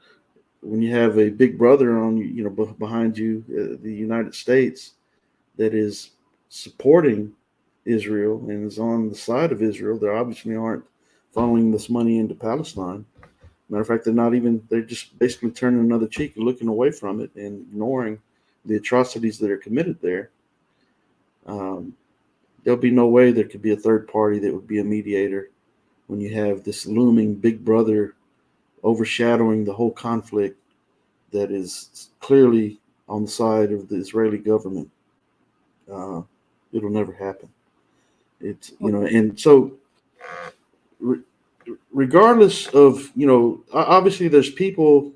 when you have a big brother on you, behind you, the United States, that is supporting Israel and is on the side of Israel, they obviously aren't funneling this money into Palestine. Matter of fact, they're just basically turning another cheek and looking away from it and ignoring the atrocities that are committed there. There'll be no way there could be a third party that would be a mediator when you have this looming big brother overshadowing the whole conflict that is clearly on the side of the Israeli government. It'll never happen. It's, and so regardless of, obviously there's people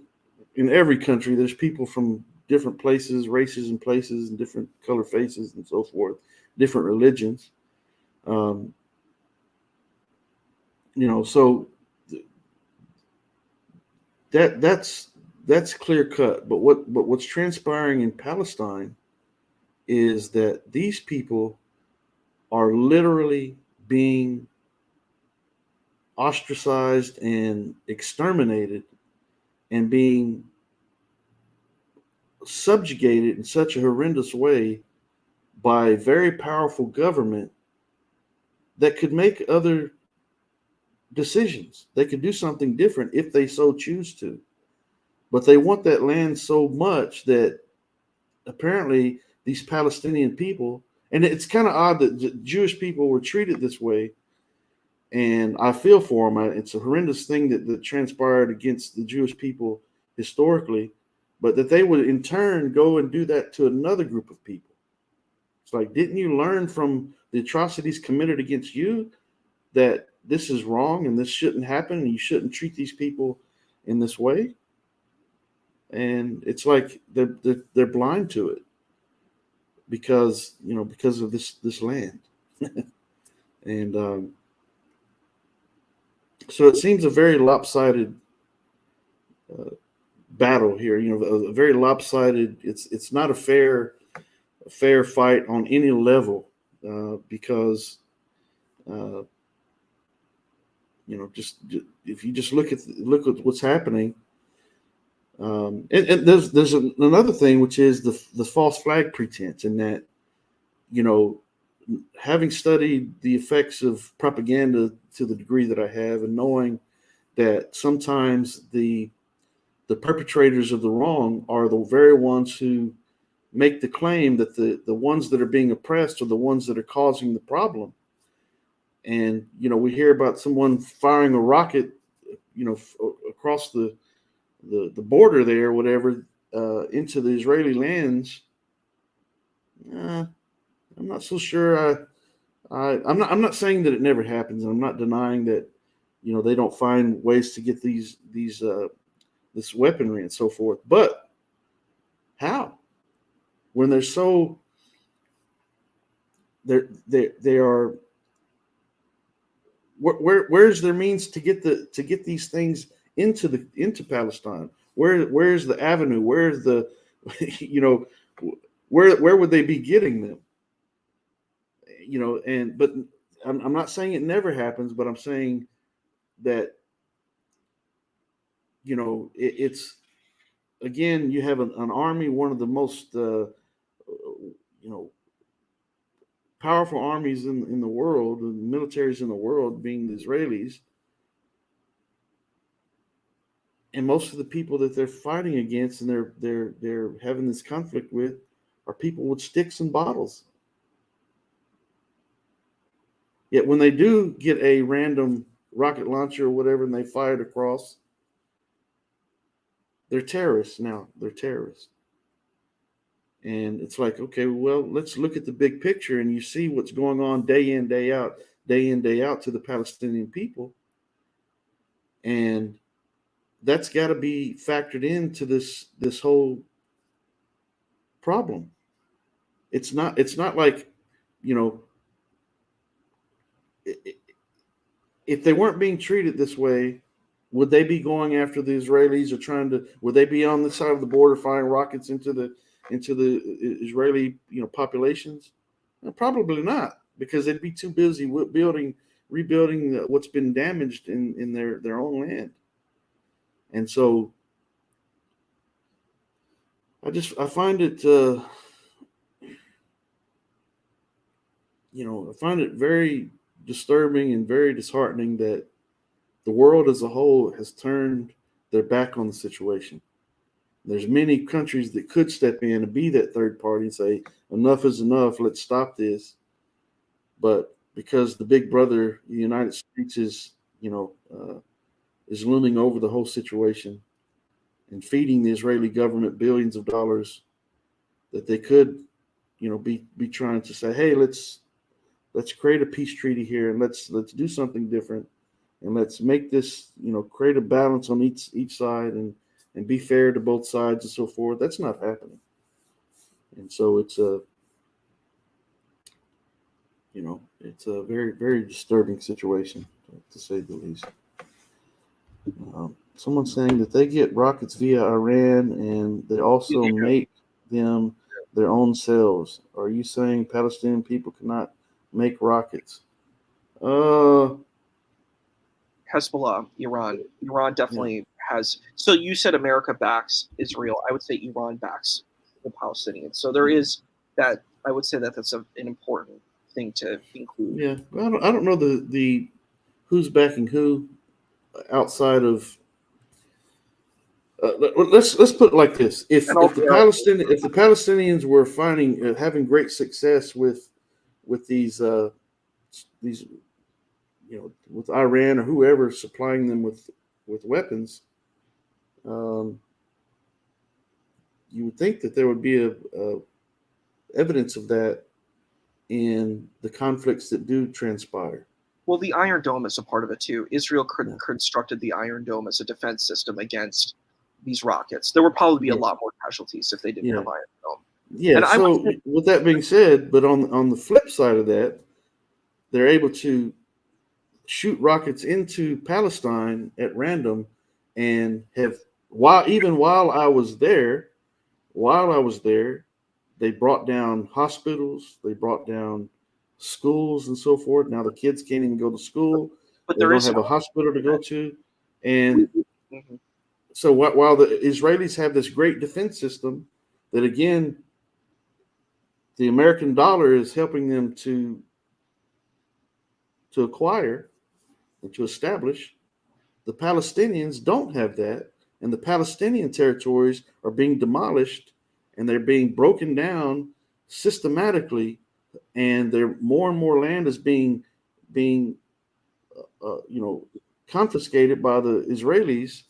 in every country, there's people from different places, races and places, and different color faces and so forth, different religions. So that's clear cut. But what's transpiring in Palestine is that these people are literally being ostracized and exterminated and being subjugated in such a horrendous way by a very powerful government that could make other decisions. They could do something different if they so choose to. But they want that land so much that apparently these Palestinian people, and it's kind of odd that the Jewish people were treated this way. And I feel for them. It's a horrendous thing that transpired against the Jewish people historically, but that they would in turn go and do that to another group of people. It's like, didn't you learn from the atrocities committed against you that this is wrong and this shouldn't happen and you shouldn't treat these people in this way? And it's like they're blind to it because of this land. And so it seems a very lopsided battle here. A very lopsided. It's not a fair fight on any level because just if you just look at what's happening. And there's another thing, which is the false flag pretense, in that having studied the effects of propaganda to the degree that I have, and knowing that sometimes the perpetrators of the wrong are the very ones who make the claim that the ones that are being oppressed are the ones that are causing the problem. And we hear about someone firing a rocket across the border there or whatever, into the Israeli lands, I'm not so sure. I'm not saying that it never happens, and I'm not denying that they don't find ways to get this weaponry and so forth. But how? When they're so they are where's their means to get these things into Palestine? Where's the avenue? Where's the where would they be getting them? But I'm not saying it never happens, but I'm saying that it's again, you have an army, one of the most powerful armies in the world, and militaries in the world, being the Israelis, and most of the people that they're fighting against and they're having this conflict with are people with sticks and bottles. Yet when they do get a random rocket launcher or whatever and they fire it across, they're terrorists now. They're terrorists. And it's like, okay, well, let's look at the big picture, and you see what's going on day in, day out to the Palestinian people. And that's got to be factored into this whole problem. It's not like, if they weren't being treated this way, would they be going after the Israelis, or would they be on the side of the border firing rockets into the Israeli populations? No, probably not, because they'd be too busy rebuilding what's been damaged in their own land. And so I find it I find it very disturbing and very disheartening that the world as a whole has turned their back on the situation. There's many countries that could step in and be that third party and say, enough is enough, let's stop this. But because the big brother, the United States, is looming over the whole situation and feeding the Israeli government billions of dollars, that they could, be trying to say, hey, let's create a peace treaty here, and let's do something different, and let's make this, create a balance on each side, and be fair to both sides and so forth. That's not happening. And so it's a very, very disturbing situation, to say the least. Someone's saying that they get rockets via Iran, and they also make them their own selves. Are you saying Palestinian people cannot make rockets? Hezbollah, Iran definitely has. So you said America backs Israel. I would say Iran backs the Palestinians. So there is that. I would say that's an important thing to include. Yeah, well, I don't know the who's backing who outside of. Let's put it like this: if the Palestinians were having great success with these with Iran or whoever supplying them with weapons, you would think that there would be a evidence of that in the conflicts that do transpire. Well, the Iron Dome is a part of it too. Israel constructed the Iron Dome as a defense system against these rockets. There would probably be a lot more casualties if they didn't have Iron Dome. Yeah. And so, with that being said, but on the flip side of that, they're able to shoot rockets into Palestine at random, and while I was there, they brought down hospitals, they brought down schools and so forth. Now the kids can't even go to school, but they don't have a hospital to go to. And so while the Israelis have this great defense system that, again, the American dollar is helping them to acquire and to establish, the Palestinians don't have that, and the Palestinian territories are being demolished, and they're being broken down systematically, and more and more land is being confiscated by the Israelis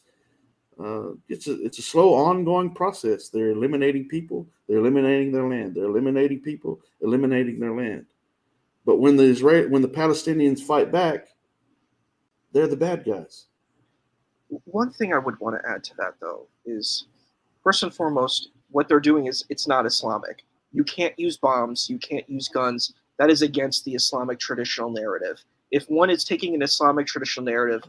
it's a slow, ongoing process. They're eliminating people. They're eliminating their land. They're eliminating people, eliminating their land. But when the Palestinians fight back, they're the bad guys. One thing I would want to add to that, though, is first and foremost, what they're doing is it's not Islamic. You can't use bombs. You can't use guns. That is against the Islamic traditional narrative. If one is taking an Islamic traditional narrative,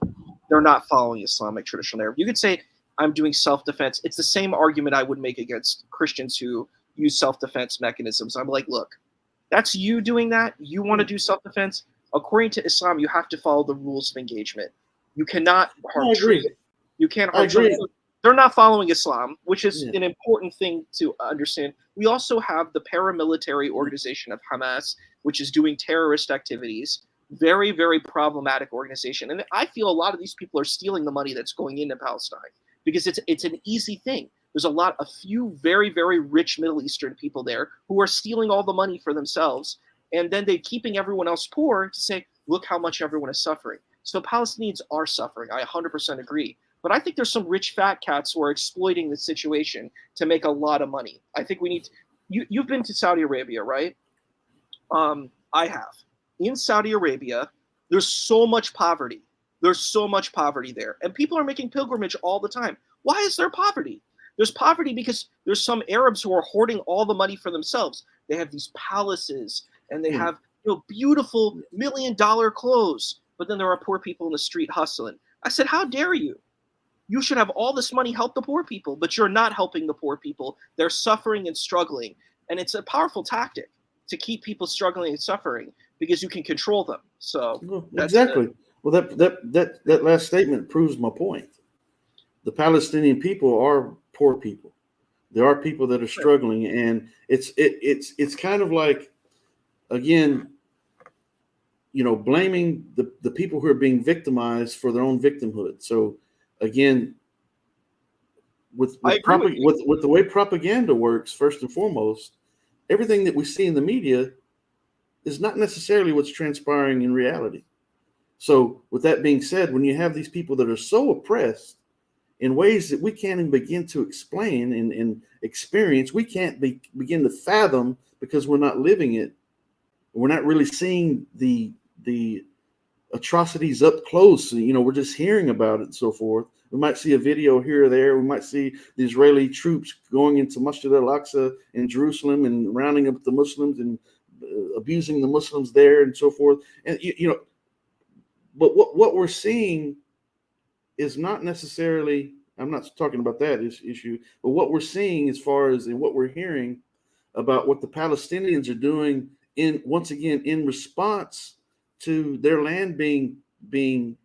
they're not following Islamic traditional narrative. You could say, I'm doing self-defense. It's the same argument I would make against Christians who use self-defense mechanisms. I'm like, look, that's you doing that. You want to do self-defense. According to Islam, you have to follow the rules of engagement. You cannot harm trees. You can't harm trees. They're not following Islam, which is an important thing to understand. We also have the paramilitary organization of Hamas, which is doing terrorist activities. Very, very problematic organization. And I feel a lot of these people are stealing the money that's going into Palestine because it's an easy thing. There's a few very, very rich Middle Eastern people there who are stealing all the money for themselves. And then they're keeping everyone else poor to say, look how much everyone is suffering. So Palestinians are suffering. I 100% agree. But I think there's some rich fat cats who are exploiting the situation to make a lot of money. I think we need to, you've been to Saudi Arabia, right? I have. In Saudi Arabia, there's so much poverty. There's so much poverty there. And people are making pilgrimage all the time. Why is there poverty? There's poverty because there's some Arabs who are hoarding all the money for themselves. They have these palaces and they have beautiful $1 million clothes. But then there are poor people in the street hustling. I said, how dare you? You should have all this money help the poor people, but you're not helping the poor people. They're suffering and struggling. And it's a powerful tactic to keep people struggling and suffering because you can control them. So exactly. Well, that last statement proves my point. The Palestinian people are poor people. There are people that are struggling, and it's kind of like, again, blaming the people who are being victimized for their own victimhood. So again, with the way propaganda works, first and foremost, everything that we see in the media is not necessarily what's transpiring in reality. So with that being said, when you have these people that are so oppressed in ways that we can't even begin to explain and experience, we can't begin to fathom because we're not living it. We're not really seeing the atrocities up close. We're just hearing about it and so forth. We might see a video here or there. We might see the Israeli troops going into Masjid al-Aqsa in Jerusalem and rounding up the Muslims and abusing the Muslims there and so forth. And but what we're seeing is not necessarily, I'm not talking about that issue, but what we're seeing as far as and what we're hearing about what the Palestinians are doing in response to their land being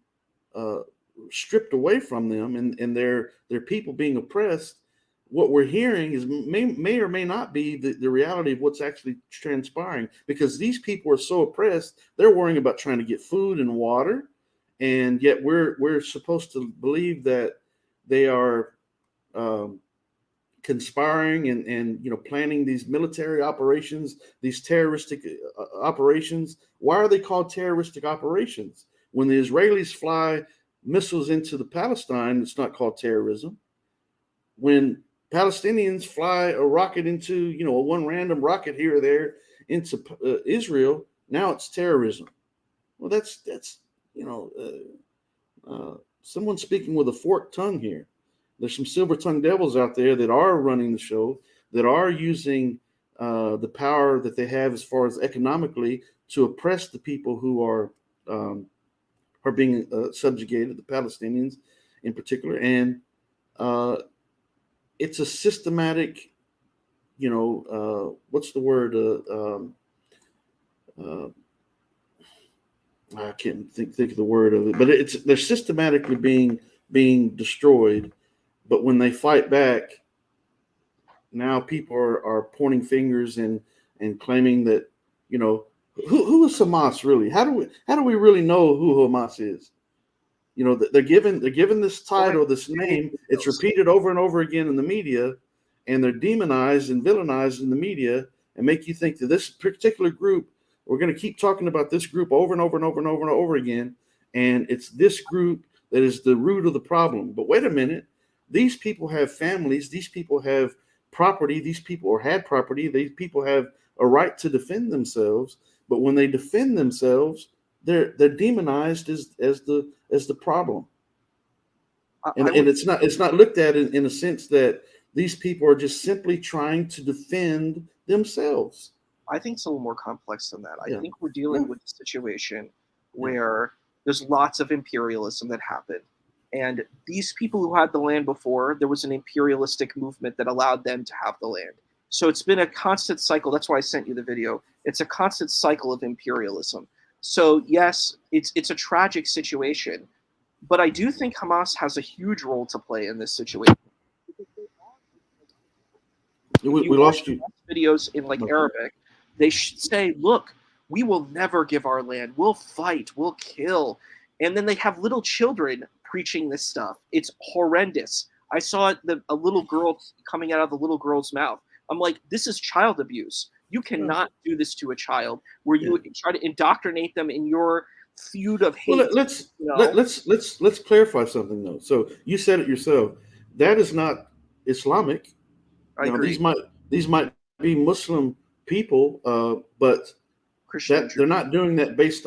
stripped away from them and their people being oppressed. What we're hearing is may or may not be the reality of what's actually transpiring, because these people are so oppressed, they're worrying about trying to get food and water, and yet we're supposed to believe that they are conspiring and planning these military operations, these terroristic operations. Why are they called terroristic operations? When the Israelis fly missiles into the Palestine, it's not called terrorism. When Palestinians fly a rocket into, one random rocket here or there into Israel, now it's terrorism. Well, that's someone speaking with a forked tongue here. There's some silver-tongued devils out there that are running the show, that are using the power that they have as far as economically to oppress the people who are being subjugated, the Palestinians in particular. And it's a systematic, what's the word? I can't think of the word of it, but they're systematically being destroyed. But when they fight back, now people are pointing fingers and claiming that, who is Hamas really? How do we really know who Hamas is? They're given this title, this name. It's repeated over and over again in the media, and they're demonized and villainized in the media and make you think that this particular group, we're going to keep talking about this group over and over and over and over and over again, and it's this group that is the root of the problem. But wait a minute, these people have families, these people have property, these people or had property, these people have a right to defend themselves. But when they defend themselves, they're demonized as the problem. And it's not looked at in a sense that these people are just simply trying to defend themselves. I think it's a little more complex than that. Yeah. I think we're dealing with a situation where there's lots of imperialism that happened. And these people who had the land before, there was an imperialistic movement that allowed them to have the land. So it's been a constant cycle. That's why I sent you the video. It's a constant cycle of imperialism. So yes, it's a tragic situation. But I do think Hamas has a huge role to play in this situation. We lost you. Videos in like Arabic, they should say, look, we will never give our land. We'll fight. We'll kill. And then they have little children preaching this stuff. It's horrendous. I saw a little girl coming out of the little girl's mouth. I'm like, this is child abuse. You cannot do this to a child where you try to indoctrinate them in your feud of hate. Well, let's clarify something though. So you said it yourself. That is not Islamic. I agree. These might be Muslim people, but they're not doing that based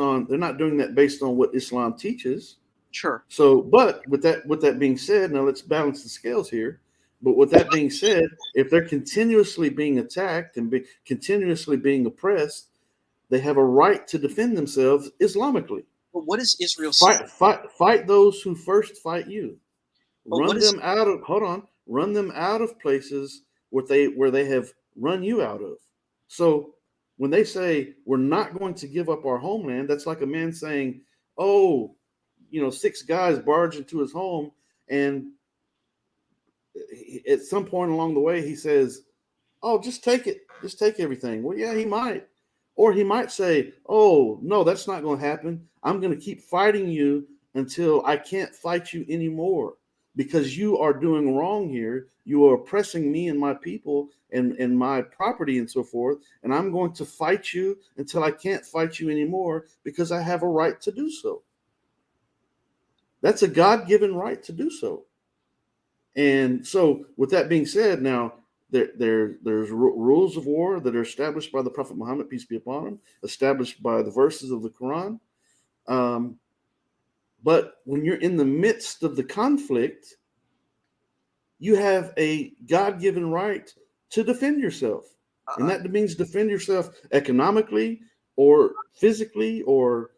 on what Islam teaches. Sure. So, but with that being said, now let's balance the scales here. But with that being said, if they're continuously being attacked and continuously being oppressed, they have a right to defend themselves Islamically. But what does Israel say? Fight those who first fight you. But Run them out of places where they have run you out of. So when they say we're not going to give up our homeland, that's like a man saying, oh, 6 guys barge into his home, and at some point along the way he says, oh, just take it, just take everything. Well, yeah, he might. Or he might say, oh, no, that's not going to happen. I'm going to keep fighting you until I can't fight you anymore because you are doing wrong here. You are oppressing me and my people and my property and so forth. And I'm going to fight you until I can't fight you anymore because I have a right to do so. That's a God-given right to do so. And so with that being said, now, there's rules of war that are established by the Prophet Muhammad, peace be upon him, established by the verses of the Quran. But when you're in the midst of the conflict, you have a God-given right to defend yourself. And that means defend yourself economically or physically or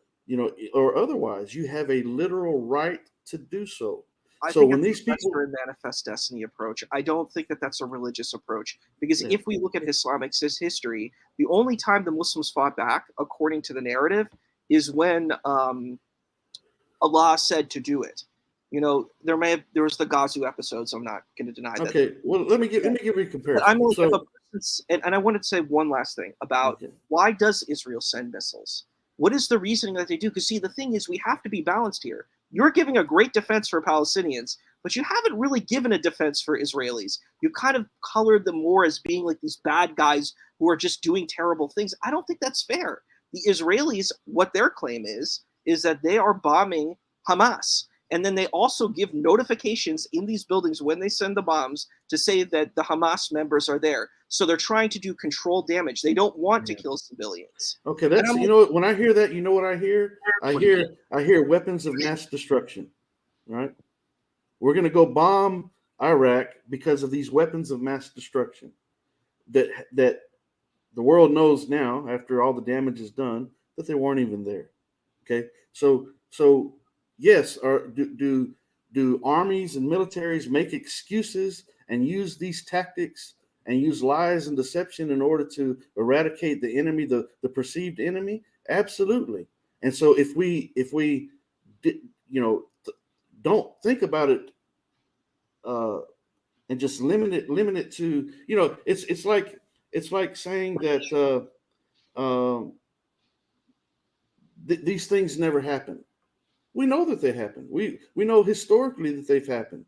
otherwise. You have a literal right to do so. I so think when it's these people a manifest destiny approach, I don't think that that's a religious approach. Because if we look at Islamic history, the only time the Muslims fought back, according to the narrative, is when Allah said to do it. There was the Ghazu episodes. I'm not going to deny that. Okay, well, let me give you a comparison. But and I wanted to say one last thing about why does Israel send missiles? What is the reasoning that they do? Because see, the thing is, we have to be balanced here. You're giving a great defense for Palestinians, but you haven't really given a defense for Israelis. You kind of colored them more as being like these bad guys who are just doing terrible things. I don't think that's fair. The Israelis, what their claim is that they are bombing Hamas. And then they also give notifications in these buildings when they send the bombs to say that the Hamas members are there. So they're trying to do controlled damage. They don't want to kill civilians. Okay, that's when I hear that, what I hear? I hear weapons of mass destruction. Right? We're going to go bomb Iraq because of these weapons of mass destruction that the world knows now, after all the damage is done, that they weren't even there. Okay, so yes, do armies and militaries make excuses and use these tactics and use lies and deception in order to eradicate the enemy, the perceived enemy? Absolutely. And so if we don't think about it and just limit it to, it's like saying that these things never happen. We know that they happen. We know historically that they've happened,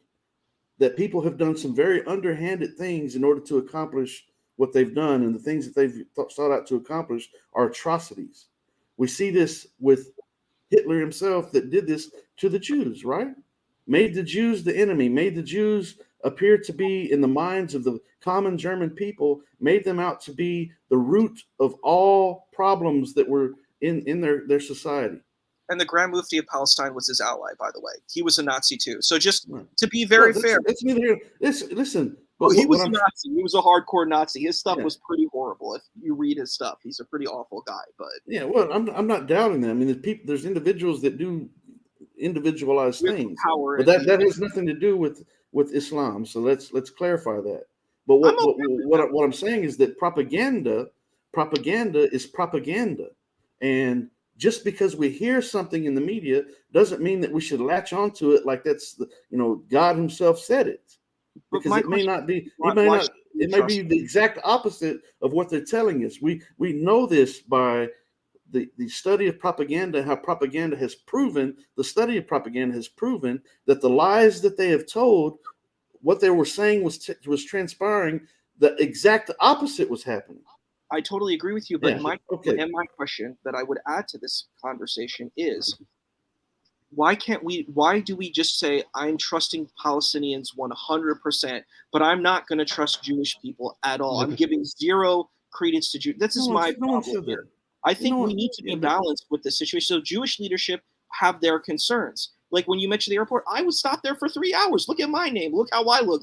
that people have done some very underhanded things in order to accomplish what they've done, and the things that they've sought out to accomplish are atrocities. We see this with Hitler himself that did this to the Jews, right? made the Jews the enemy, made the Jews appear to be, in the minds of the common German people, made them out to be the root of all problems that were in their society. And the Grand Mufti of Palestine was his ally, by the way. He was a Nazi too. So just Right. to be very Well, fair, that's neither here. Listen, well, but he was what a I'm Nazi. He was a hardcore Nazi. His stuff Yeah. was pretty horrible. If you read his stuff, he's a pretty awful guy. But Yeah, well, I'm not doubting that. I mean, there's individuals that do individualized with things, power but and that has nothing to do with Islam. So let's clarify that. But I'm okay with what I'm saying is that propaganda is propaganda, and just because we hear something in the media doesn't mean that we should latch onto it like that's God Himself said it, But because my it may question not be. is, why should we It may trust be him? the exact opposite of what they're telling us. We know this by the study of propaganda, how propaganda has proven, the study of propaganda has proven that the lies that they have told, what they were saying was transpiring, the exact opposite was happening. I totally agree with you. But Yeah, okay. my question that I would add to this conversation is, why do we just say I'm trusting Palestinians 100%, but I'm not going to trust Jewish people at all? I'm giving zero credence to Jews. This is my No one problem said here. that. I think No we one- need to be yeah, but- balanced with the situation. So Jewish leadership have their concerns. Like when you mentioned the airport, I was stopped there for 3 hours. Look at my name. Look how I look.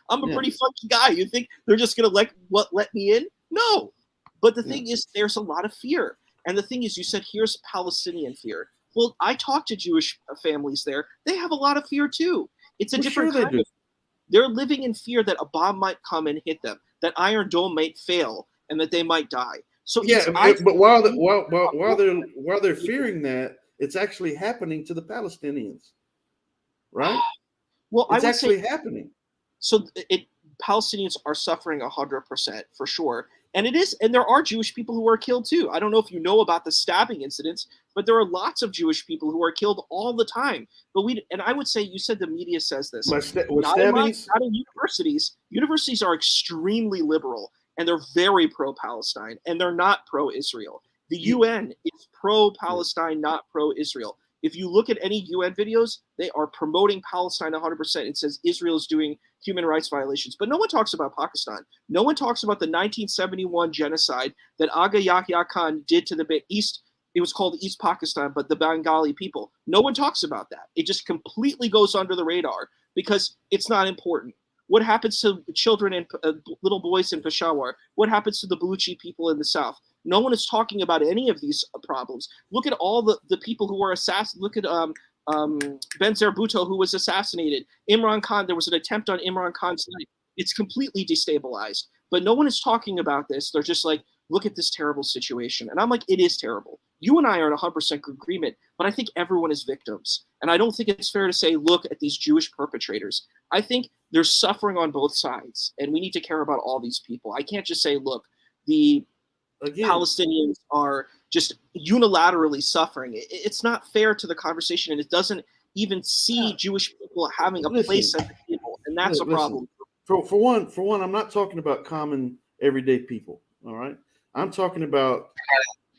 I'm a Yeah. pretty funky guy. You think they're just gonna let me in? No. But the thing is, there's a lot of fear. And the thing is, you said here's Palestinian fear. Well, I talked to Jewish families there. They have a lot of fear too. It's a Well, different sure they kind do. of. They're living in fear that a bomb might come and hit them, that Iron Dome might fail, and that they might die. So Yeah, it's, but while they're fearing that, it's actually happening to the Palestinians, right? well, I It's would say actually happening. so. Palestinians are suffering 100% for sure, and it is, and there are Jewish people who are killed too. I don't know if you know about the stabbing incidents, but there are lots of Jewish people who are killed all the time. But and I would say, you said the media says this. With Not stabbings, not in universities. Universities are extremely liberal and they're very pro-Palestine and they're not pro-Israel. The UN is pro-Palestine, not pro-Israel. If you look at any UN videos, they are promoting Palestine 100%. It says Israel is doing human rights violations. But no one talks about Pakistan. No one talks about the 1971 genocide that Aga Yahya Khan did to the East. It was called East Pakistan, but the Bengali people. No one talks about that. It just completely goes under the radar because it's not important. What happens to children and little boys in Peshawar? What happens to the Baluchi people in the south? No one is talking about any of these problems. Look at all the people who were assassinated. Look at Benzer Bhutto, who was assassinated. Imran Khan, there was an attempt on Imran Khan's life. It's completely destabilized. But no one is talking about this. They're just like, look at this terrible situation. And I'm like, it is terrible. You and I are in 100% agreement, but I think everyone is victims. And I don't think it's fair to say, look at these Jewish perpetrators. I think there's suffering on both sides, and we need to care about all these people. I can't just say, look, the Palestinians are just unilaterally suffering. It's not fair to the conversation, and it doesn't even see Jewish people having a place at the table, and that's a problem. For one, I'm not talking about common everyday people. All right, I'm talking about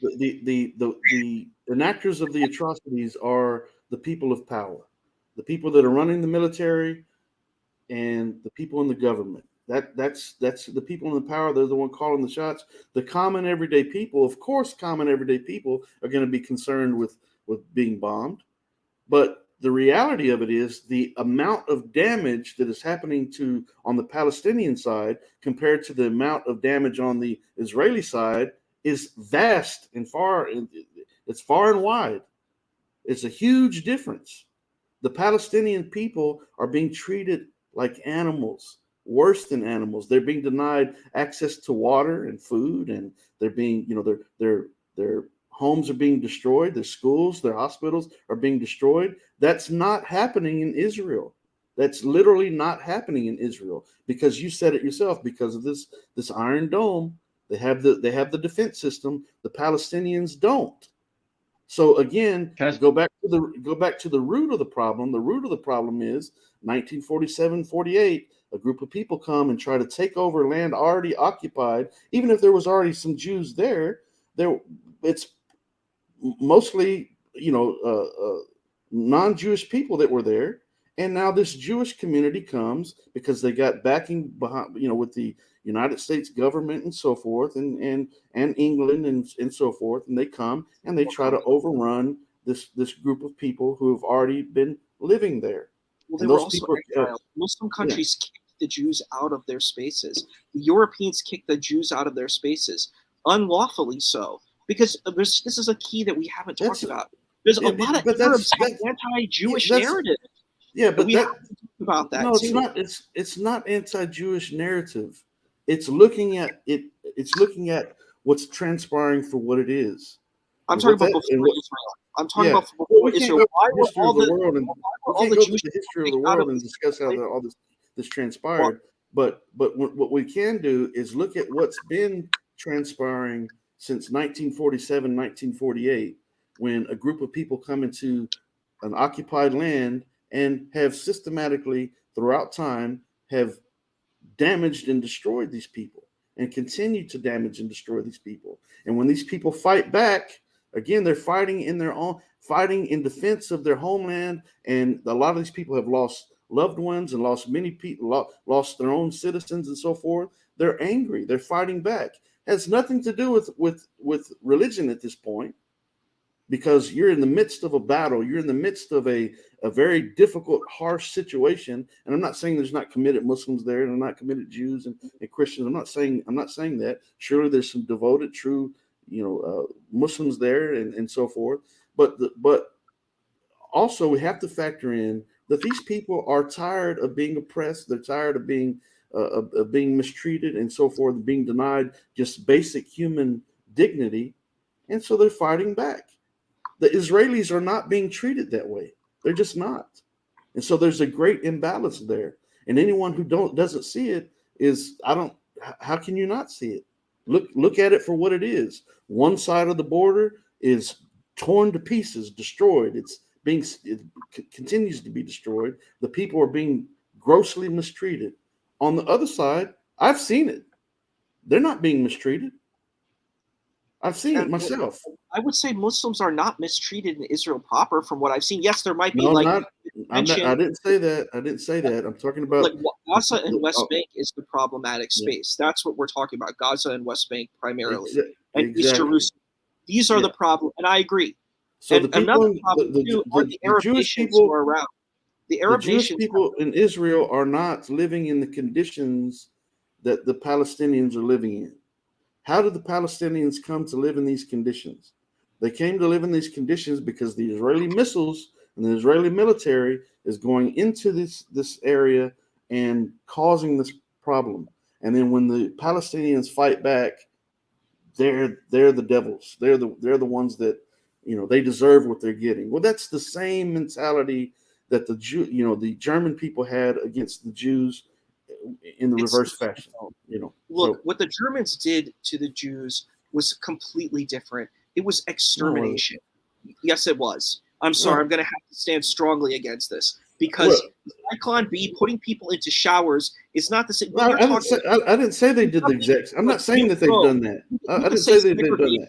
the enactors of the atrocities are the people of power, the people that are running the military, and the people in the government. That's the people in the power. They're the one calling the shots. The common everyday people, of course, common everyday people are going to be concerned with being bombed. But the reality of it is the amount of damage that is happening on the Palestinian side compared to the amount of damage on the Israeli side is vast and far. It's far and wide. It's a huge difference. The Palestinian people are being treated like animals, worse than animals. They're being denied access to water and food, and they're being, their homes are being destroyed, their schools, their hospitals are being destroyed. That's not happening in Israel. That's literally not happening in Israel, because you said it yourself, because of this Iron Dome. They have the defense system. The Palestinians don't. So again, go back to the root of the problem. The root of the problem is 1947-48. A group of people come and try to take over land already occupied, even if there was already some Jews there. It's mostly non-Jewish people that were there, And now this Jewish community comes because they got backing behind, with the United States government and so forth, and England and so forth, and they come and they try to overrun this group of people who have already been living there. Well, they And were those also people, exiled. Muslim countries kicked the Jews out of their spaces. The Europeans kicked the Jews out of their spaces, unlawfully so. Because this is a key that we haven't talked about. There's a lot of Arabs have anti-Jewish narrative. Yeah, but we have to talk about that no, it's too. not. It's not anti-Jewish narrative. It's looking at it. It's looking at what's transpiring for what it is. I'm talking about before Israel. I'm talking about before Israel. Why were all the world and all the Jewish history of the world and discuss how all this transpired? But what we can do is look at what's been transpiring since 1947, 1948, when a group of people come into an occupied land and have systematically throughout time have damaged and destroyed these people and continue to damage and destroy these people. And when these people fight back, again, they're fighting in defense of their homeland. And a lot of these people have lost loved ones and lost many people, lost their own citizens and so forth. They're angry. They're fighting back. It has nothing to do with religion at this point, because you're in the midst of a battle. You're in the midst of a very difficult, harsh situation. And I'm not saying there's not committed Muslims there, and I'm not committed Jews and Christians. I'm not saying that. Surely there's some devoted, true, Muslims there and so forth. But also we have to factor in that these people are tired of being oppressed. They're tired of being mistreated and so forth, being denied just basic human dignity, and so they're fighting back. The Israelis are not being treated that way. They're just not. And so there's a great imbalance there. And anyone who doesn't see it how can you not see it? Look at it for what it is. One side of the border is torn to pieces, destroyed. It continues to be destroyed. The people are being grossly mistreated. On the other side, I've seen it. They're not being mistreated. I've seen it myself. I would say Muslims are not mistreated in Israel proper, from what I've seen. Yes, there might be I didn't say that. I'm talking about like Gaza and West Bank is the problematic space. That's what we're talking about. Gaza and West Bank primarily, and East Jerusalem. These are the problem, and I agree. So and another problem too are the Arab nations who are around. The Arab Jewish people in Israel are not living in the conditions that the Palestinians are living in. How did the Palestinians come to live in these conditions? They came to live in these conditions because the Israeli missiles and the Israeli military is going into this area and causing this problem. And then when the Palestinians fight back, they're the devils. They're the ones that, they deserve what they're getting. Well, that's the same mentality that the German people had against the Jews in the reverse fashion. Look, what the Germans did to the Jews was completely different. It was extermination. Yes, it was. I'm sorry. I'm going to have to stand strongly against this, because Cyclone B putting people into showers is not the same. I didn't say they did the exact. I'm not saying that they've done that. I didn't say they've done that.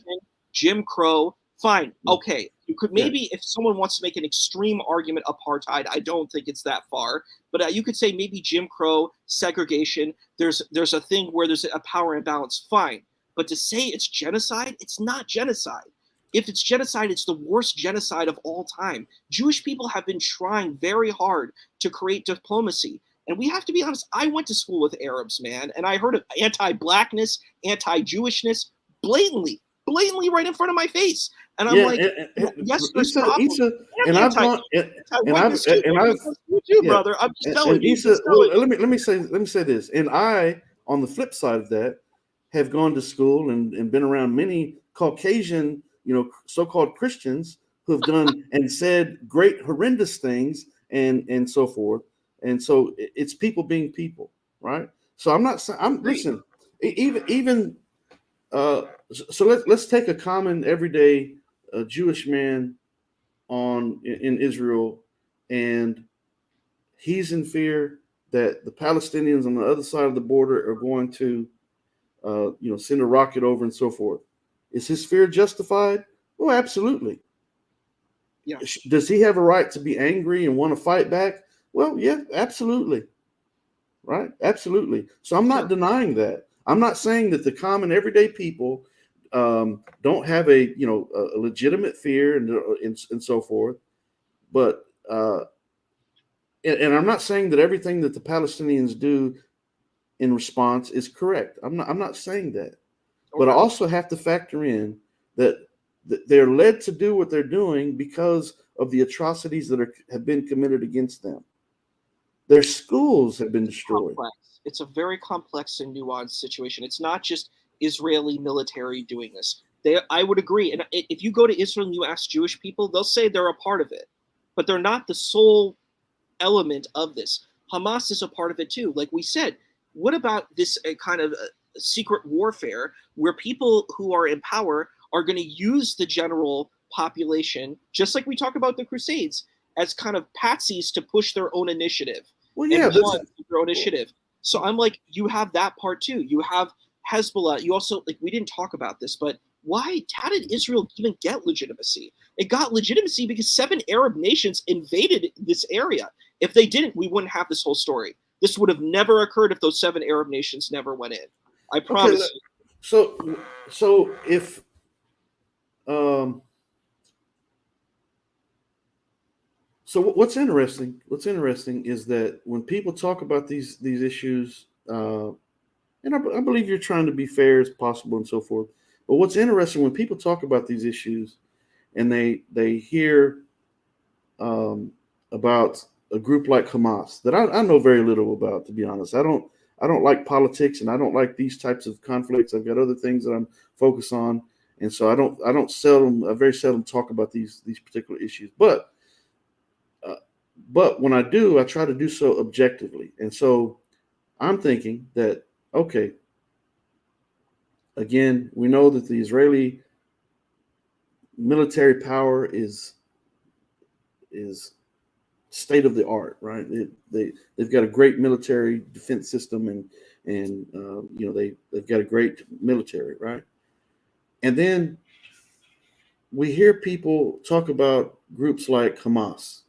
Jim Crow, fine. Okay. You could maybe, if someone wants to make an extreme argument, apartheid, I don't think it's that far, but you could say maybe Jim Crow, segregation, there's a thing where there's a power imbalance, fine. But to say it's genocide, it's not genocide. If it's genocide, it's the worst genocide of all time. Jewish people have been trying very hard to create diplomacy. And we have to be honest, I went to school with Arabs, man, and I heard of anti-blackness, anti-Jewishness blatantly right in front of my face. And I'm yes, there's problems. Brother. I'm just telling you. Let me say this. And I, on the flip side of that, have gone to school and been around many Caucasian, so-called Christians who have done and said great horrendous things and so forth. And so it's people being people, right? So I'm not saying listen, even so let's take a common everyday Jewish man in Israel, and he's in fear that the Palestinians on the other side of the border are going to send a rocket over and so forth. Is his fear justified? Oh, absolutely. Yeah. Does he have a right to be angry and want to fight back? Well, yeah, absolutely. Right? Absolutely. So I'm not denying that. I'm not saying that the common everyday people don't have a legitimate fear and so forth. But and I'm not saying that everything that the Palestinians do in response is correct. I'm not saying that. But I also have to factor in that they're led to do what they're doing because of the atrocities that have been committed against them. Their schools have been destroyed. Complex. It's a very complex and nuanced situation. It's not just Israeli military doing this. I would agree. And if you go to Israel and you ask Jewish people, they'll say they're a part of it, but they're not the sole element of this. Hamas is a part of it too. Like we said, what about this kind of secret warfare where people who are in power are going to use the general population, just like we talk about the Crusades, as kind of patsies to push their own initiative? Well, yeah, their own initiative. So I'm like, you have that part too. You have Hezbollah. You also, like, we didn't talk about this, but how did Israel even get legitimacy? It got legitimacy because 7 Arab nations invaded this area. If they didn't, we wouldn't have this whole story. This would have never occurred if those 7 Arab nations never went in. I promise you. So if so what's interesting is that when people talk about these issues, and I believe you're trying to be fair as possible and so forth. But what's interesting when people talk about these issues and they hear about a group like Hamas that I know very little about, to be honest. I don't like politics and I don't like these types of conflicts. I've got other things that I'm focused on, and so I very seldom talk about these particular issues. But when I do, I try to do so objectively. And so I'm thinking that, okay, again, we know that the Israeli military power is state of the art, right? They've got a great military defense system, and they've got a great military, right? And then we hear people talk about groups like Hamas.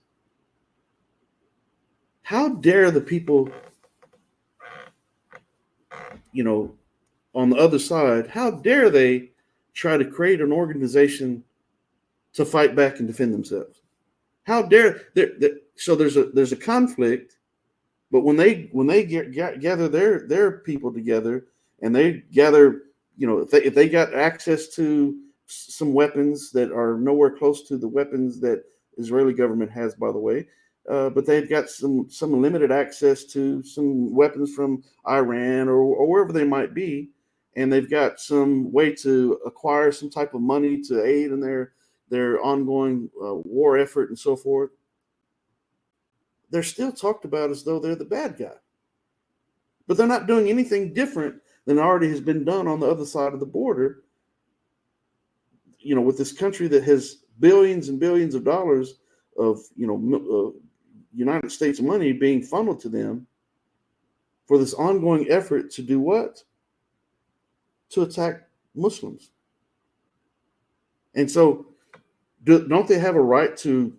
How dare the people, on the other side, how dare they try to create an organization to fight back and defend themselves? How dare so there's a conflict, but when they gather their people together and they gather, if they got access to some weapons that are nowhere close to the weapons that Israeli government has, by the way, but they've got some limited access to some weapons from Iran or wherever they might be, and they've got some way to acquire some type of money to aid in their ongoing war effort and so forth. They're still talked about as though they're the bad guy, but they're not doing anything different than already has been done on the other side of the border. With this country that has billions and billions of dollars of United States money being funneled to them for this ongoing effort to do what? To attack Muslims. And so don't they have a right to,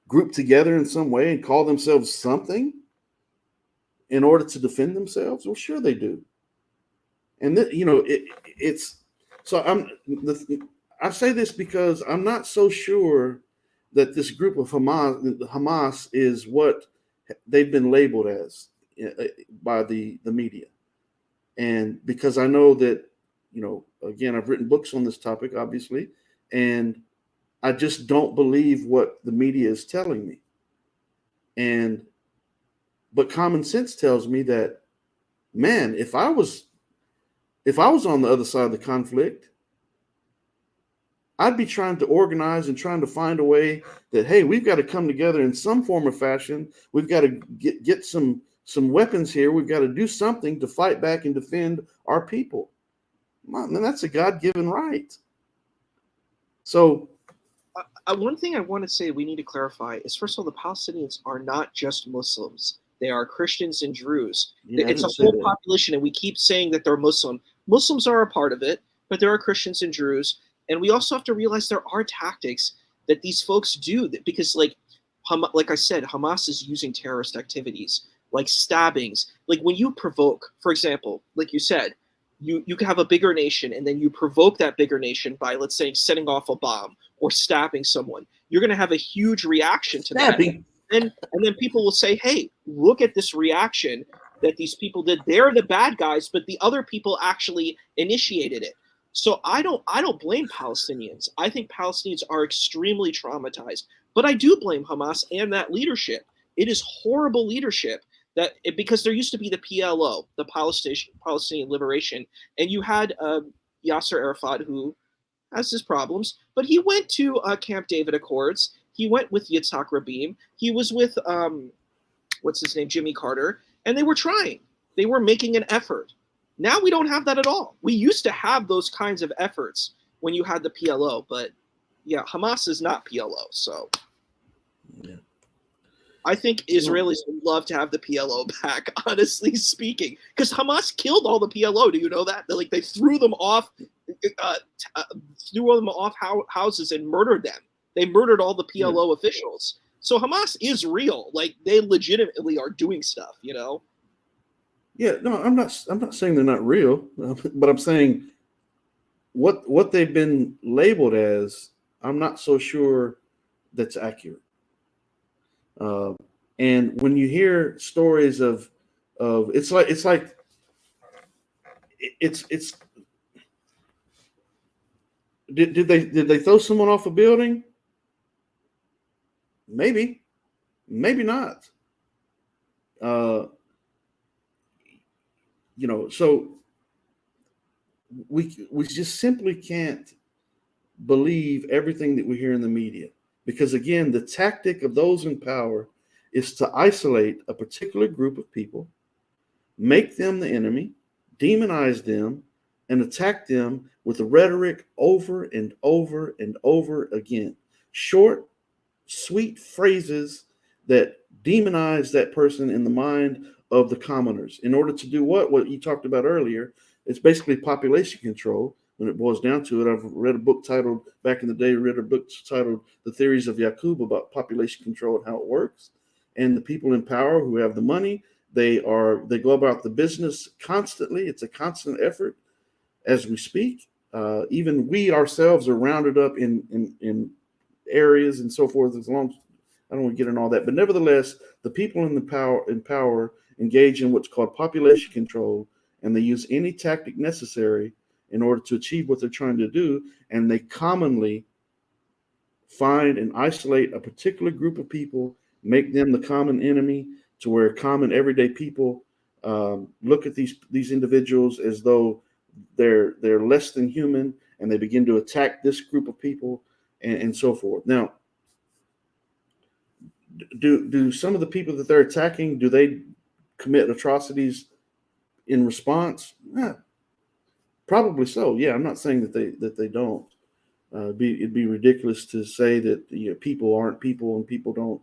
group together in some way and call themselves something in order to defend themselves? Well, sure they do. And it's so I say this because I'm not so sure that this group of Hamas is what they've been labeled as by the media. And because I know that, again, I've written books on this topic, obviously, and I just don't believe what the media is telling me. But common sense tells me that, man, if I was on the other side of the conflict, I'd be trying to organize and trying to find a way that, hey, we've got to come together in some form or fashion. We've got to get some weapons here. We've got to do something to fight back and defend our people. Man, that's a God-given right. So one thing I want to say we need to clarify is, first of all, the Palestinians are not just Muslims. They are Christians and Druze. Yeah, it's a whole population, and we keep saying that they're Muslim. Muslims are a part of it, but there are Christians and Druze. And we also have to realize there are tactics that these folks do, because, like, like I said, Hamas is using terrorist activities like stabbings. Like when you provoke, for example, like you said, you can have a bigger nation and then you provoke that bigger nation by, let's say, setting off a bomb or stabbing someone. You're going to have a huge reaction to that. And then people will say, hey, look at this reaction that these people did. They're the bad guys, but the other people actually initiated it. So I don't blame Palestinians. I think Palestinians are extremely traumatized, but I do blame Hamas and that leadership. It is horrible leadership because there used to be the PLO, the Palestinian Liberation, and you had Yasser Arafat, who has his problems, but he went to Camp David Accords. He went with Yitzhak Rabin. He was with what's his name, Jimmy Carter, and they were trying. They were making an effort. Now we don't have that at all. We used to have those kinds of efforts when you had the PLO, but yeah, Hamas is not PLO. So yeah. I think Israelis would love to have the PLO back, honestly speaking, because Hamas killed all the PLO. Do you know that? They threw them off, houses and murdered them. They murdered all the PLO officials. So Hamas is real. Like, they legitimately are doing stuff, you know? Yeah, no, I'm not saying they're not real, but I'm saying what they've been labeled as, I'm not so sure that's accurate. And when you hear stories of it's did they throw someone off a building? Maybe not. So we just simply can't believe everything that we hear in the media, because again, the tactic of those in power is to isolate a particular group of people, make them the enemy, demonize them, and attack them with the rhetoric over and over and over again. Short, sweet phrases that demonize that person in the mind of the commoners in order to do what you talked about earlier. It's basically population control when it boils down to it. I've read a book titled, back in the day, titled The Theories of Yaqub, about population control and how it works. And the people in power who have the money, they go about the business constantly. It's a constant effort as we speak. Even we ourselves are rounded up in areas and so forth. As long as I don't want to get in all that, but nevertheless, the people in power engage in what's called population control, and they use any tactic necessary in order to achieve what they're trying to do. And they commonly find and isolate a particular group of people, make them the common enemy, to where common everyday people look at these individuals as though they're less than human, and they begin to attack this group of people and so forth. Now, do some of the people that they're attacking, do they commit atrocities in response? Yeah, probably so. Yeah, I'm not saying that they don't. It'd be ridiculous to say that people aren't people and people don't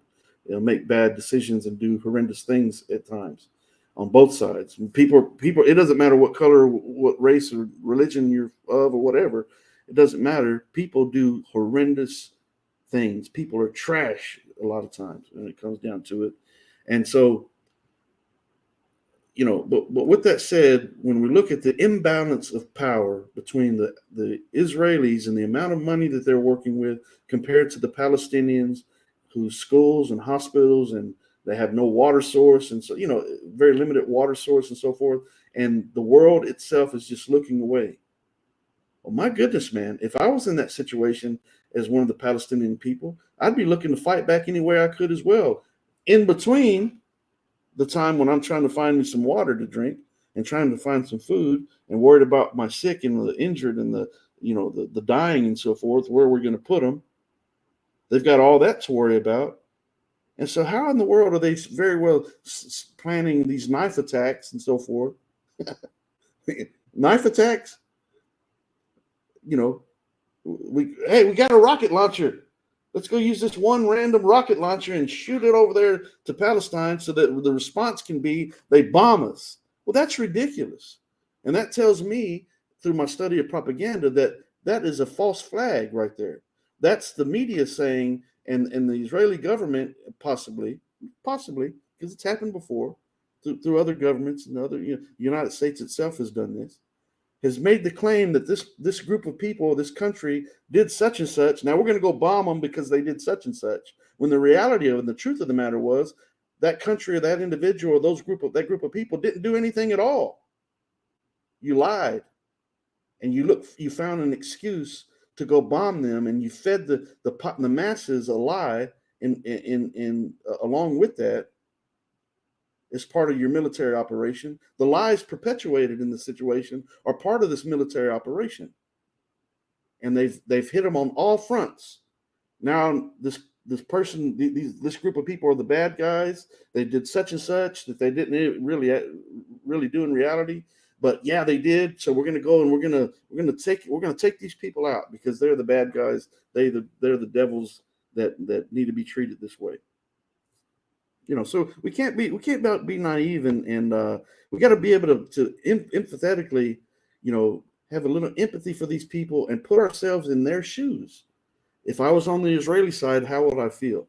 make bad decisions and do horrendous things at times on both sides. People. It doesn't matter what color, what race or religion you're of or whatever. It doesn't matter. People do horrendous things. People are trash a lot of times when it comes down to it. And so, but with that said, when we look at the imbalance of power between the Israelis and the amount of money that they're working with compared to the Palestinians, whose schools and hospitals, and they have no water source, and so very limited water source and so forth, and the world itself is just looking away. Well, my goodness, man, if I was in that situation as one of the Palestinian people, I'd be looking to fight back any way I could as well. In between the time when I'm trying to find me some water to drink and trying to find some food and worried about my sick and the injured and the dying and so forth, where we're going to put them, they've got all that to worry about. And so how in the world are they very well planning these knife attacks and so forth? Knife attacks? We got a rocket launcher. Let's go use this one random rocket launcher and shoot it over there to Palestine so that the response can be they bomb us. Well, that's ridiculous. And that tells me, through my study of propaganda, that is a false flag right there. That's the media saying, and the Israeli government possibly, because it's happened before through other governments and other, the United States itself has done this, has made the claim that this group of people, this country did such and such. Now we're going to go bomb them because they did such and such. When the reality of and the truth of the matter was that country or that individual or that group of people didn't do anything at all. You lied, and you found an excuse to go bomb them, and you fed the masses a lie in along with that as part of your military operation. The lies perpetuated in the situation are part of this military operation, and they've hit them on all fronts. Now this person, this group of people are the bad guys. They did such and such that they didn't really do in reality. But yeah, they did. So we're going to go and we're going to take these people out because they're the bad guys. They're the devils that need to be treated this way. So we can't be naive and we got to be able to empathetically, have a little empathy for these people and put ourselves in their shoes. If I was on the Israeli side, how would I feel?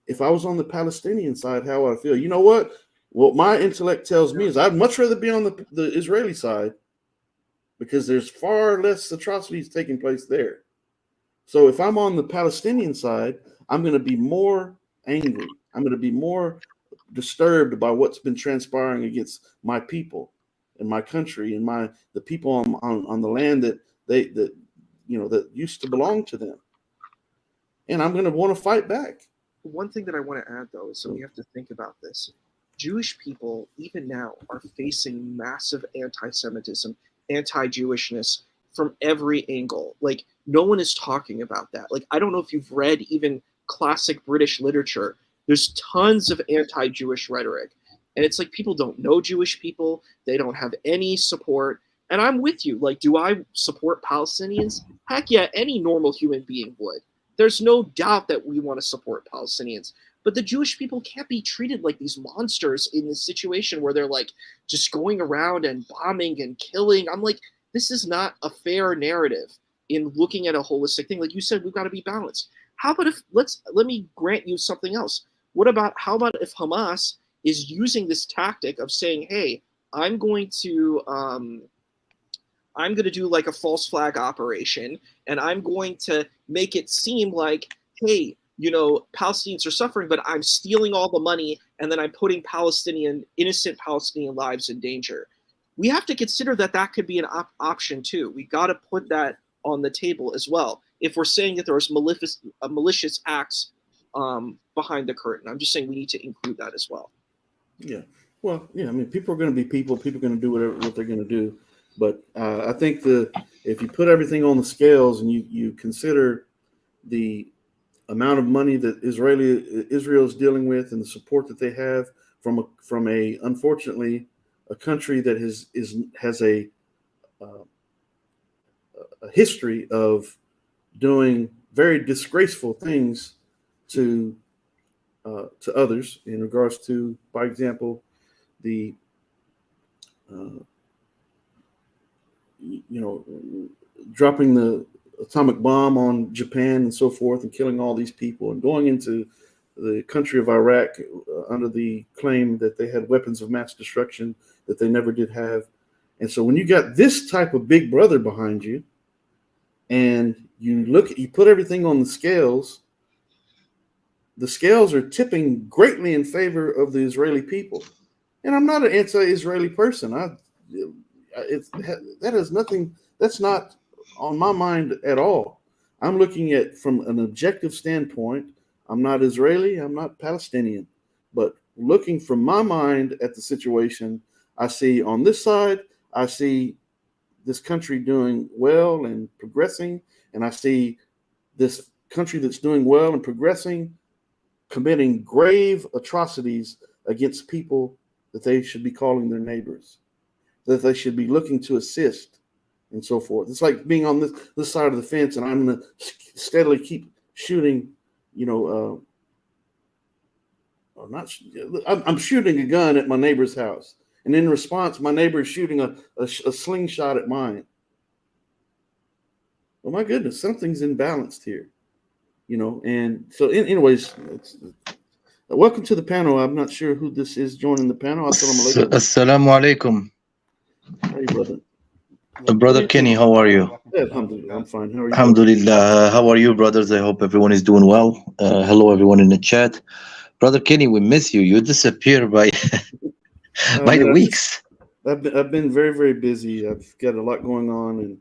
If I was on the Palestinian side, how would I feel? You know what? What my intellect tells me is I'd much rather be on the Israeli side because there's far less atrocities taking place there. So if I'm on the Palestinian side, I'm going to be more angry. I'm going to be more disturbed by what's been transpiring against my people and my country and the people on the land that used to belong to them. And I'm going to want to fight back. One thing that I want to add, though, is so we have to think about this. Jewish people, even now, are facing massive anti-Semitism, anti-Jewishness from every angle. Like, no one is talking about that. Like, I don't know if you've read even classic British literature. There's tons of anti-Jewish rhetoric. And it's like people don't know Jewish people. They don't have any support. And I'm with you. Like, do I support Palestinians? Heck yeah, any normal human being would. There's no doubt that we want to support Palestinians. But the Jewish people can't be treated like these monsters in this situation where they're like just going around and bombing and killing. I'm like, this is not a fair narrative in looking at a holistic thing. Like you said, we've got to be balanced. How about if let me grant you something else. How about if Hamas is using this tactic of saying, hey, I'm going to do like a false flag operation, and I'm going to make it seem like, hey, Palestinians are suffering, but I'm stealing all the money, and then I'm putting innocent Palestinian lives in danger. We have to consider that could be an option too. We got to put that on the table as well. If we're saying that there's malicious acts behind the curtain, I'm just saying we need to include that as well. Yeah. Well, yeah. I mean, people are going to be people. People are going to do what they're going to do. But I think if you put everything on the scales and you consider the amount of money that Israel is dealing with and the support that they have from unfortunately a country that has a history of doing very disgraceful things to others in regards to, by example, the dropping the atomic bomb on Japan and so forth and killing all these people and going into the country of Iraq under the claim that they had weapons of mass destruction that they never did have. And so when you got this type of big brother behind you and you put everything on the scales are tipping greatly in favor of the Israeli people. And I'm not an anti-Israeli person. That has nothing, that's not on my mind at all. I'm looking at from an objective standpoint. I'm not Israeli, I'm not Palestinian, but looking from my mind at the situation, I see on this side, I see this country doing well and progressing, and I see this country that's doing well and progressing committing grave atrocities against people that they should be calling their neighbors, that they should be looking to assist, and so forth. It's like being on this side of the fence, and I'm going to steadily keep shooting. I'm shooting a gun at my neighbor's house, and in response, my neighbor is shooting a slingshot at mine. Well, my goodness, something's imbalanced here. And so, anyways, welcome to the panel. I'm not sure who this is joining the panel. Assalamu alaikum. Hey, brother. Brother Kenny, how are you? Yeah, alhamdulillah, I'm fine. How are you? Alhamdulillah. How are you, brothers? I hope everyone is doing well. Hello, everyone in the chat. Brother Kenny, we miss you. You disappear by the weeks. I've been very, very busy. I've got a lot going on, and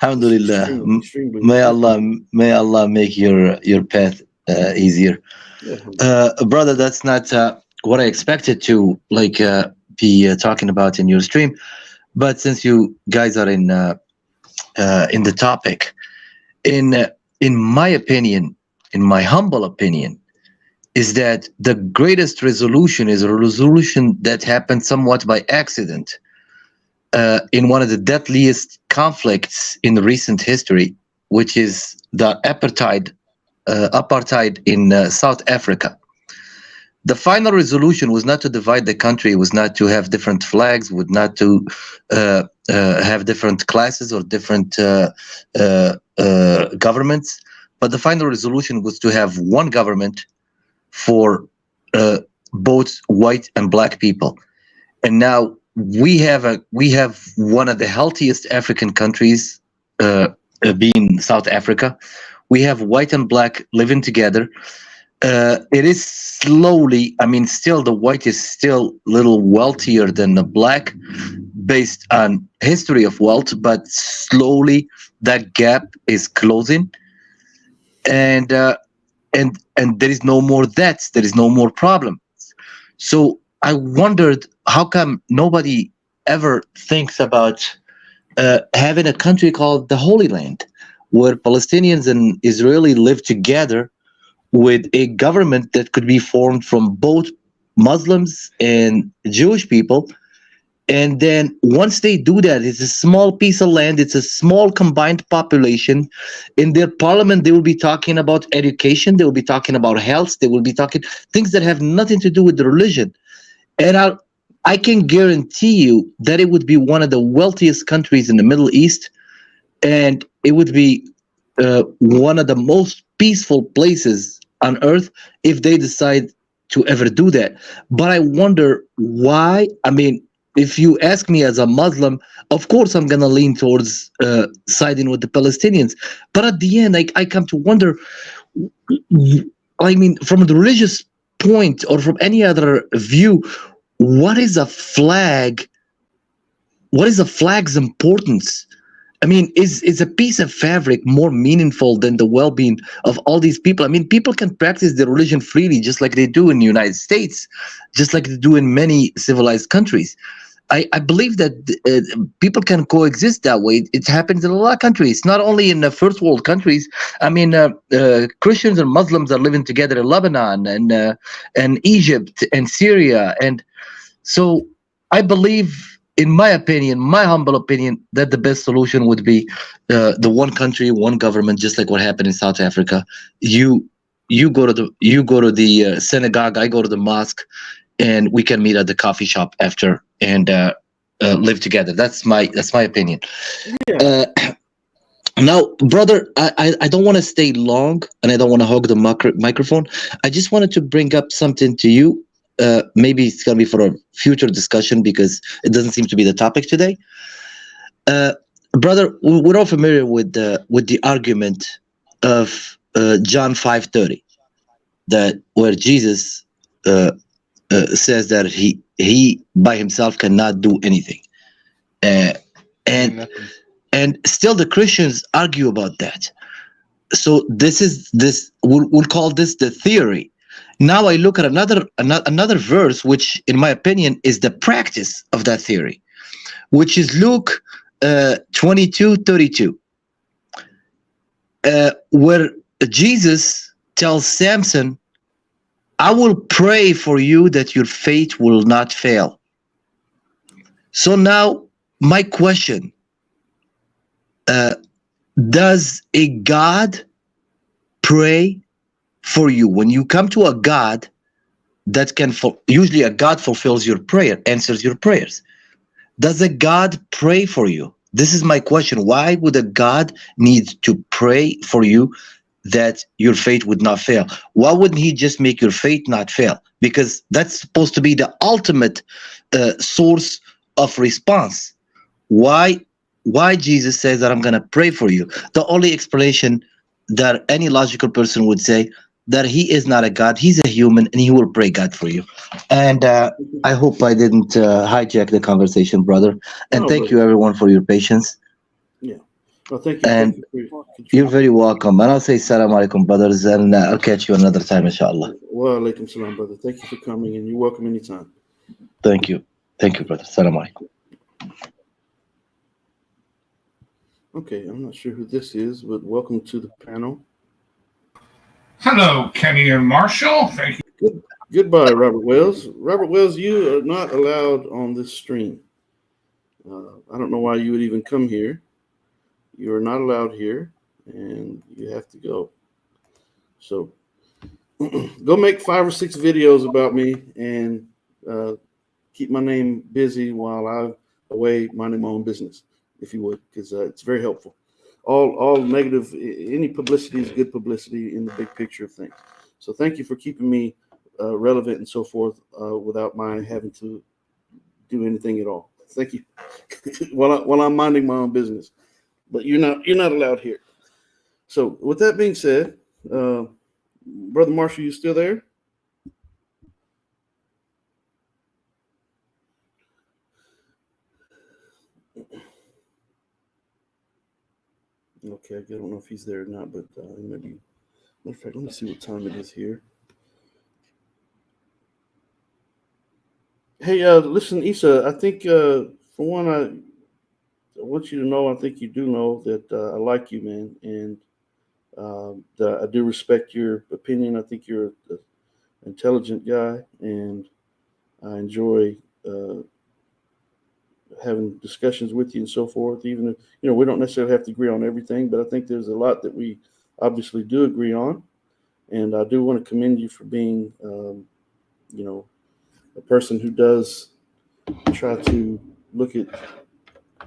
Alhamdulillah. extremely May Allah make your path easier. Yeah, brother, that's not what I expected to be talking about in your stream. But since you guys are in the topic, in my opinion, in my humble opinion, is that the greatest resolution is a resolution that happened somewhat by accident in one of the deadliest conflicts in recent history, which is the apartheid in South Africa. The final resolution was not to divide the country, was not to have different flags, was not to have different classes or different governments, but the final resolution was to have one government for both white and black people. And now we have one of the healthiest African countries, being South Africa. We have white and black living together. It is slowly, still the white is still a little wealthier than the black based on history of wealth, but slowly that gap is closing. And there is no more debts, there is no more problems. So I wondered, how come nobody ever thinks about having a country called the Holy Land, where Palestinians and Israeli live together with a government that could be formed from both Muslims and Jewish people. And then once they do that, it's a small piece of land, it's a small combined population. In their parliament, they will be talking about education, they will be talking about health, they will be talking things that have nothing to do with the religion. And I can guarantee you that it would be one of the wealthiest countries in the Middle East, and it would be one of the most peaceful places on earth if they decide to ever do that. But I wonder why. If you ask me as a Muslim, of course I'm gonna lean towards siding with the Palestinians. But at the end, I come to wonder, from the religious point or from any other view, what is a flag? What is a flag's importance? Is a piece of fabric more meaningful than the well-being of all these people? People can practice their religion freely, just like they do in the United States, just like they do in many civilized countries. I believe that people can coexist that way. It happens in a lot of countries, not only in the first world countries. Christians and Muslims are living together in Lebanon and Egypt and Syria. And so I believe, in my opinion, my humble opinion, that the best solution would be the one country, one government, just like what happened in South Africa. You go to the synagogue, I go to the mosque, and we can meet at the coffee shop after and live together. That's my opinion. Yeah. Now, brother, I don't want to stay long, and I don't want to hog the microphone. I just wanted to bring up something to you. Maybe it's going to be for a future discussion because it doesn't seem to be the topic today. Brother, we're all familiar with the argument of John 5:30, that where Jesus says that he by himself cannot do anything, and still the Christians argue about that. So we'll call this the theory. Now I look at another verse, which in my opinion is the practice of that theory, which is Luke 22:32, where Jesus tells Samson, I will pray for you that your faith will not fail. So now my question, does a God pray for you? When you come to a God that can, usually a God fulfills your prayer, answers your prayers. Does a God pray for you? This is my question. Why would a God need to pray for you that your faith would not fail? Why wouldn't he just make your faith not fail? Because that's supposed to be the ultimate source of response. Why Jesus says that I'm going to pray for you? The only explanation that any logical person would say, that he is not a God, he's a human, and he will pray God for you. And I hope I didn't hijack the conversation, brother. And No, thank brother. you everyone for your patience. Yeah. Well, thank you. And Thank you for you're very welcome. And I'll say salam alaikum, brothers, and I'll catch you another time, inshallah. Wa alaikum salam, brother. Thank you for coming, and you're welcome anytime. Thank you. Thank you, brother. Salam alaikum. Okay, I'm not sure who this is, but welcome to the panel. Hello, Kenny and Marshall. Thank you. Goodbye, Robert Wells. Robert Wells, you are not allowed on this stream. I don't know why you would even come here. You are not allowed here, and you have to go. So go make 5 or 6 videos about me and keep my name busy while I'm away minding my own business, if you would, because it's very helpful. All negative, any publicity is good publicity in the big picture of things. So thank you for keeping me relevant and so forth without my having to do anything at all. Thank you. while I'm minding my own business, but you're not allowed here. So with that being said, Brother Marshall, you still there? Okay, I don't know if he's there or not, but maybe. Matter of fact, let me see what time it is here. Hey, listen, Issa, I think for one, I want you to know, I think you do know that I like you, man, and that I do respect your opinion. I think you're an intelligent guy, and I enjoy having discussions with you and so forth. Even if we don't necessarily have to agree on everything, but I think there's a lot that we obviously do agree on, and I do want to commend you for being, a person who does try to look at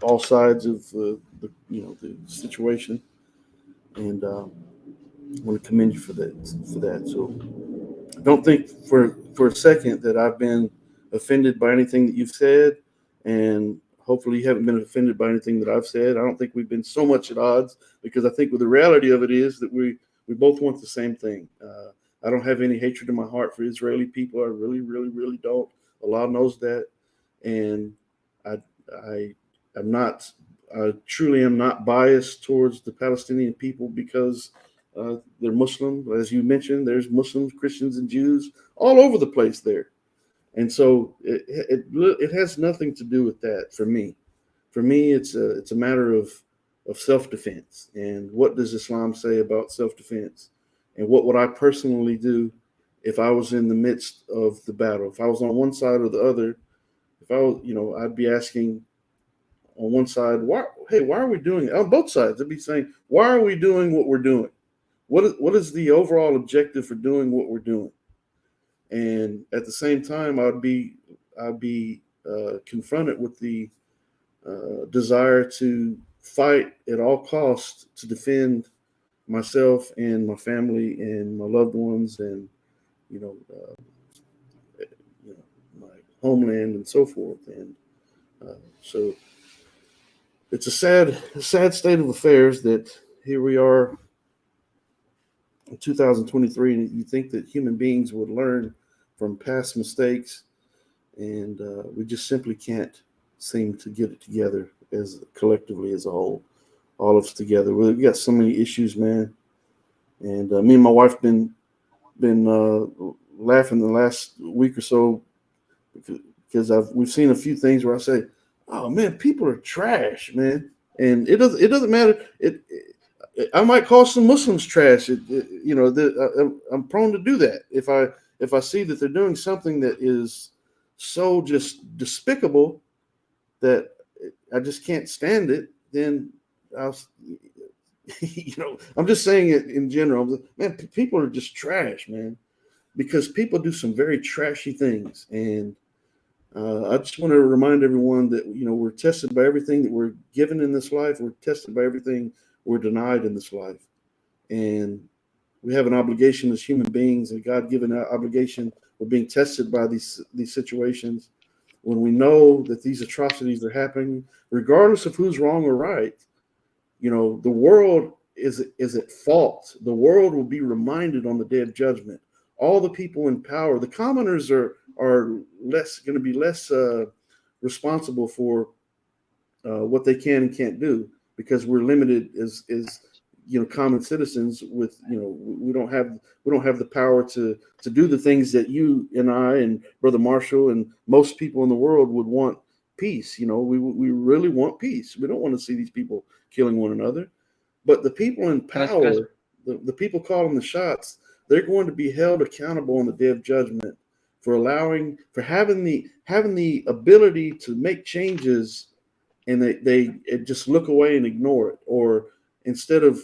all sides of the situation, and I want to commend you for that. So don't think for a second that I've been offended by anything that you've said, and hopefully you haven't been offended by anything that I've said. I don't think we've been so much at odds, because I think the reality of it is that we both want the same thing. I don't have any hatred in my heart for Israeli people. I really, really, really don't. Allah knows that, and I truly am not biased towards the Palestinian people because they're Muslim. As you mentioned, there's Muslims, Christians, and Jews all over the place there. And so it has nothing to do with that for me. For me, it's a matter of self-defense. And what does Islam say about self-defense? And what would I personally do if I was in the midst of the battle? If I was on one side or the other, if I was, I'd be asking on one side, why are we doing it? On both sides, I'd be saying, why are we doing what we're doing? What is the overall objective for doing what we're doing? And at the same time, I'd be confronted with the desire to fight at all costs to defend myself and my family and my loved ones and my homeland and so forth. And so it's a sad state of affairs that here we are in 2023, and you think that human beings would learn from past mistakes, and we just simply can't seem to get it together as collectively as a whole, all of us together. We've got so many issues, man, and me and my wife been laughing the last week or so because we've seen a few things where I say, "Oh man, people are trash, man," and it doesn't matter. I might call some Muslims trash. I'm prone to do that if I see that they're doing something that is so just despicable that I just can't stand it. Then I'll, I'm just saying it in general. Man, people are just trash, man, because people do some very trashy things, and I just want to remind everyone that we're tested by everything that we're given in this life. We're tested by everything we're denied in this life, and we have an obligation as human beings, a God-given obligation. We're being tested by these situations. When we know that these atrocities are happening, regardless of who's wrong or right, you know, the world is at fault. The world will be reminded on the day of judgment. All the people in power, the commoners are less going to be less responsible for what they can and can't do, because we're limited as you know, common citizens. With, you know, we don't have the power to do the things that you and I and Brother Marshall and most people in the world would want. Peace. You know, we really want peace. We don't want to see these people killing one another. But the people in power, the people calling the shots, they're going to be held accountable on the day of judgment for having the ability to make changes, and they just look away and ignore it. Or instead of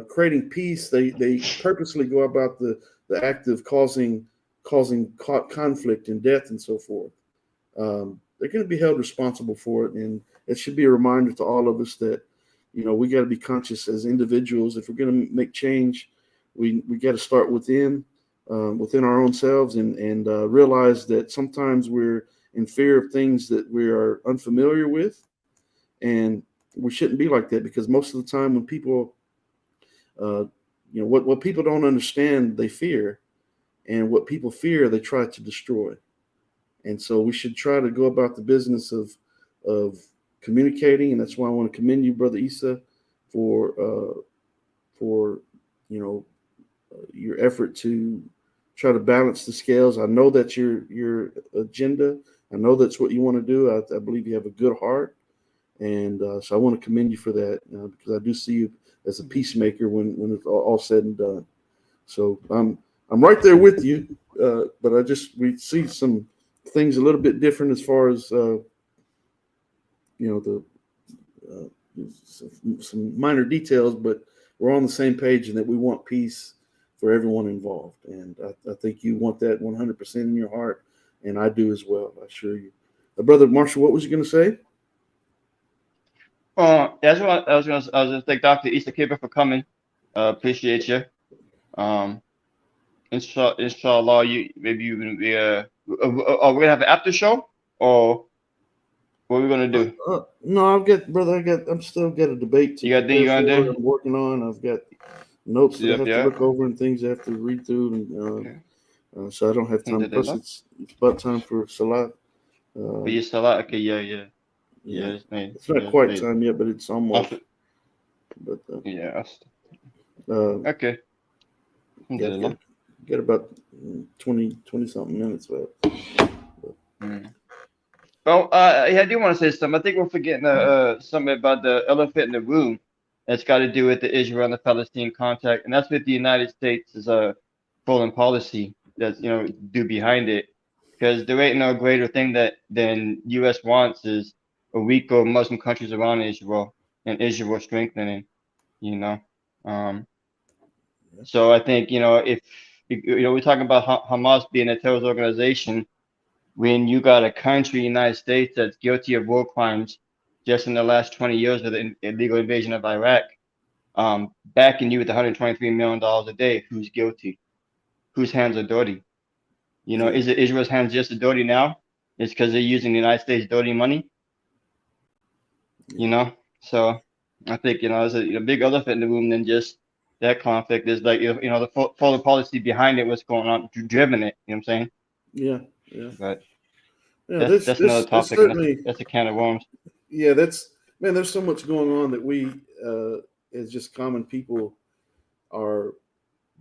creating peace, they purposely go about the act of causing conflict and death and so forth. They're going to be held responsible for it, and it should be a reminder to all of us that, you know, we got to be conscious as individuals. If we're going to make change, we got to start within our own selves, and realize that sometimes we're in fear of things that we are unfamiliar with, and we shouldn't be like that, because most of the time when people, you know, what people don't understand, they fear, and what people fear, they try to destroy. And so we should try to go about the business of communicating, and that's why I want to commend you, Brother Issa, for you know, your effort to try to balance the scales. I know that's your agenda. I know that's what you want to do. I believe you have a good heart, and so I want to commend you for that, because I do see you as a peacemaker when it's all said and done. So I'm right there with you, but we see some things a little bit different as far as you know, some minor details, but we're on the same page in that we want peace for everyone involved, and I think you want that 100% in your heart, and I do as well. I assure you. Brother Marshall, what was you going to say? That's what I was going to thank Dr. Issa Kabeer for coming. Appreciate you. Inshallah, we're gonna have an after show, or what are we gonna do? No, I'm still got a debate to you got I'm working on. I've got notes that I have to look over and things I have to read through, and so I don't have time. Plus, it's about time for Salat. For your Salat, okay, yeah. It's not quite time yet, but it's almost. But okay. Get about 20 something minutes left. Well, I do want to say something. I think we're forgetting something about the elephant in the room. That's got to do with the Israel and the Palestinian contact, and that's with the United States' foreign policy that's, you know, due behind it. Because there ain't no greater thing than U.S. wants is a weaker Muslim countries around Israel and Israel strengthening, you know. So I think, you know, if we're talking about Hamas being a terrorist organization, when you got a country, United States, that's guilty of war crimes just in the last 20 years of the illegal invasion of Iraq, backing you with $123 million a day, who's guilty? Whose hands are dirty? You know, is it Israel's hands just as dirty now? It's because they're using the United States dirty money? You know? So I think, you know, there's a big elephant in the room than just that conflict. Is like, you know, the foreign policy behind it, what's going on, driven it. You know what I'm saying? Yeah. But that's another topic. That's a can of worms. Yeah, there's so much going on that we, as just common people, are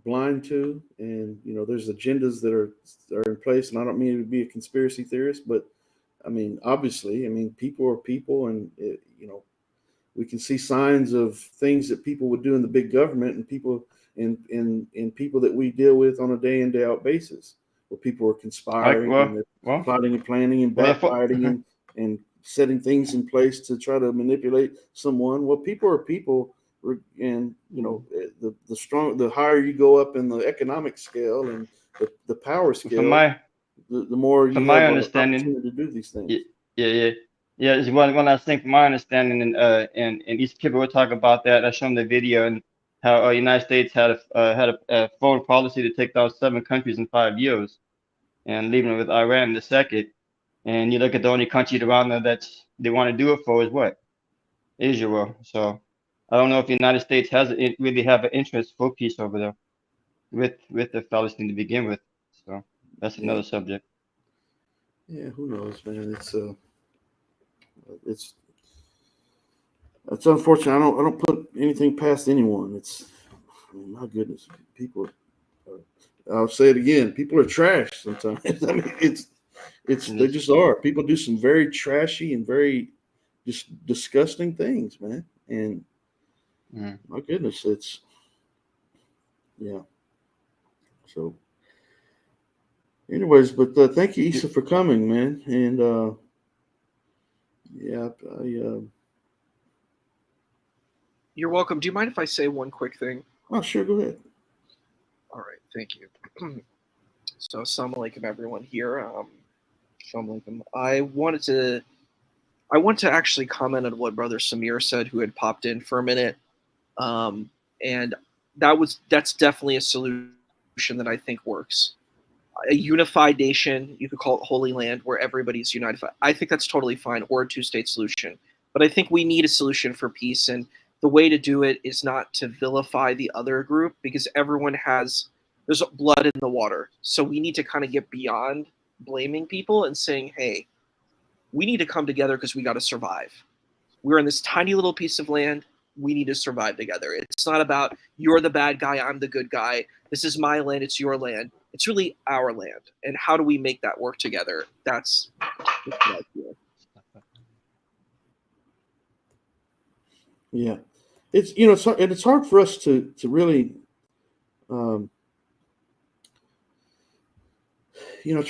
blind to, and you know, there's agendas that are in place. And I don't mean to be a conspiracy theorist, but I mean, obviously, people are people, and you know, we can see signs of things that people would do in the big government, and people in people that we deal with on a day in, day out basis, where people are conspiring and plotting and planning and backbiting and setting things in place to try to manipulate someone. Well, people are people, and you know, the higher you go up in the economic scale and the power scale, the more you have an opportunity to do these things. Yeah. One last thing, from my understanding, and Issa Kabeer will talk about that. I showed him the video, and how United States had a foreign policy to take down 7 countries in 5 years, and leaving it with Iran the second. And you look at the only country around there that's they want to do it for is what? Israel. So I don't know if the United States really have an interest for peace over there with the Palestine to begin with. So that's another subject. Yeah, who knows, man? It's unfortunate. I don't put anything past anyone. My goodness, people. I'll say it again. People are trash sometimes. I mean, they just are. People do some very trashy and very just disgusting things, man. And my goodness, yeah. So, anyways, but thank you, Issa, for coming, man. And You're welcome. Do you mind if I say one quick thing? Oh, sure, go ahead. All right, thank you. So, assalamu alaikum, everyone here. Assalamu alaikum. I want to actually comment on what Brother Samir said, who had popped in for a minute, and that's definitely a solution that I think works. A unified nation, you could call it Holy Land, where everybody's united. I think that's totally fine, or a two-state solution. But I think we need a solution for peace, and the way to do it is not to vilify the other group, because there's blood in the water. So we need to kind of get beyond blaming people and saying, hey, we need to come together because we got to survive. We're in this tiny little piece of land. We need to survive together. It's not about you're the bad guy, I'm the good guy. This is my land, it's your land. It's really our land. And how do we make that work together? That's what I feel. Yeah. It's hard for us to really try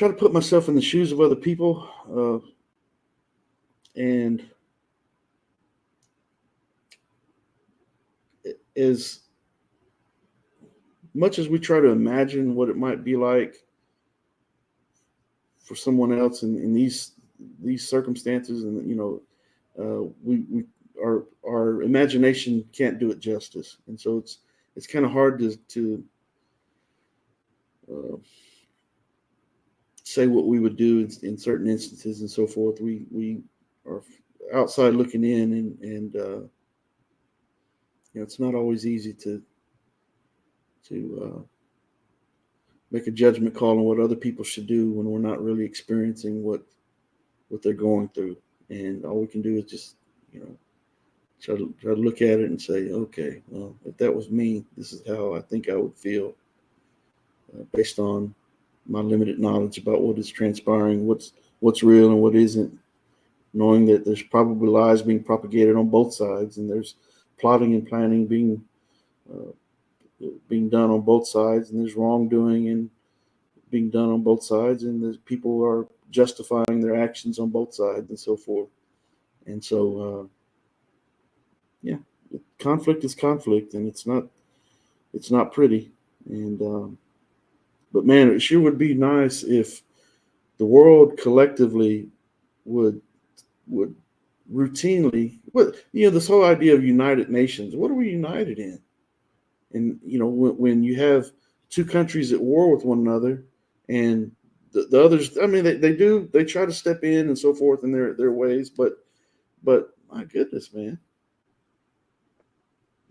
to put myself in the shoes of other people, and as much as we try to imagine what it might be like for someone else in these circumstances, and our imagination can't do it justice, and so it's kind of hard to say what we would do in certain instances and so forth. We are outside looking in, and it's not always easy to make a judgment call on what other people should do when we're not really experiencing what they're going through. And all we can do is just try to look at it and say, okay, well, if that was me, this is how I think I would feel, based on my limited knowledge about what is transpiring, what's real and what isn't, knowing that there's probably lies being propagated on both sides, and there's plotting and planning being done on both sides, and there's wrongdoing and being done on both sides, and there's people are justifying their actions on both sides and so forth. And so, conflict is conflict, and it's not pretty. And but man, it sure would be nice if the world collectively would routinely, this whole idea of United Nations. What are we united in? And when you have two countries at war with one another, and the others, I mean, they try to step in and so forth in their ways, but my goodness, man,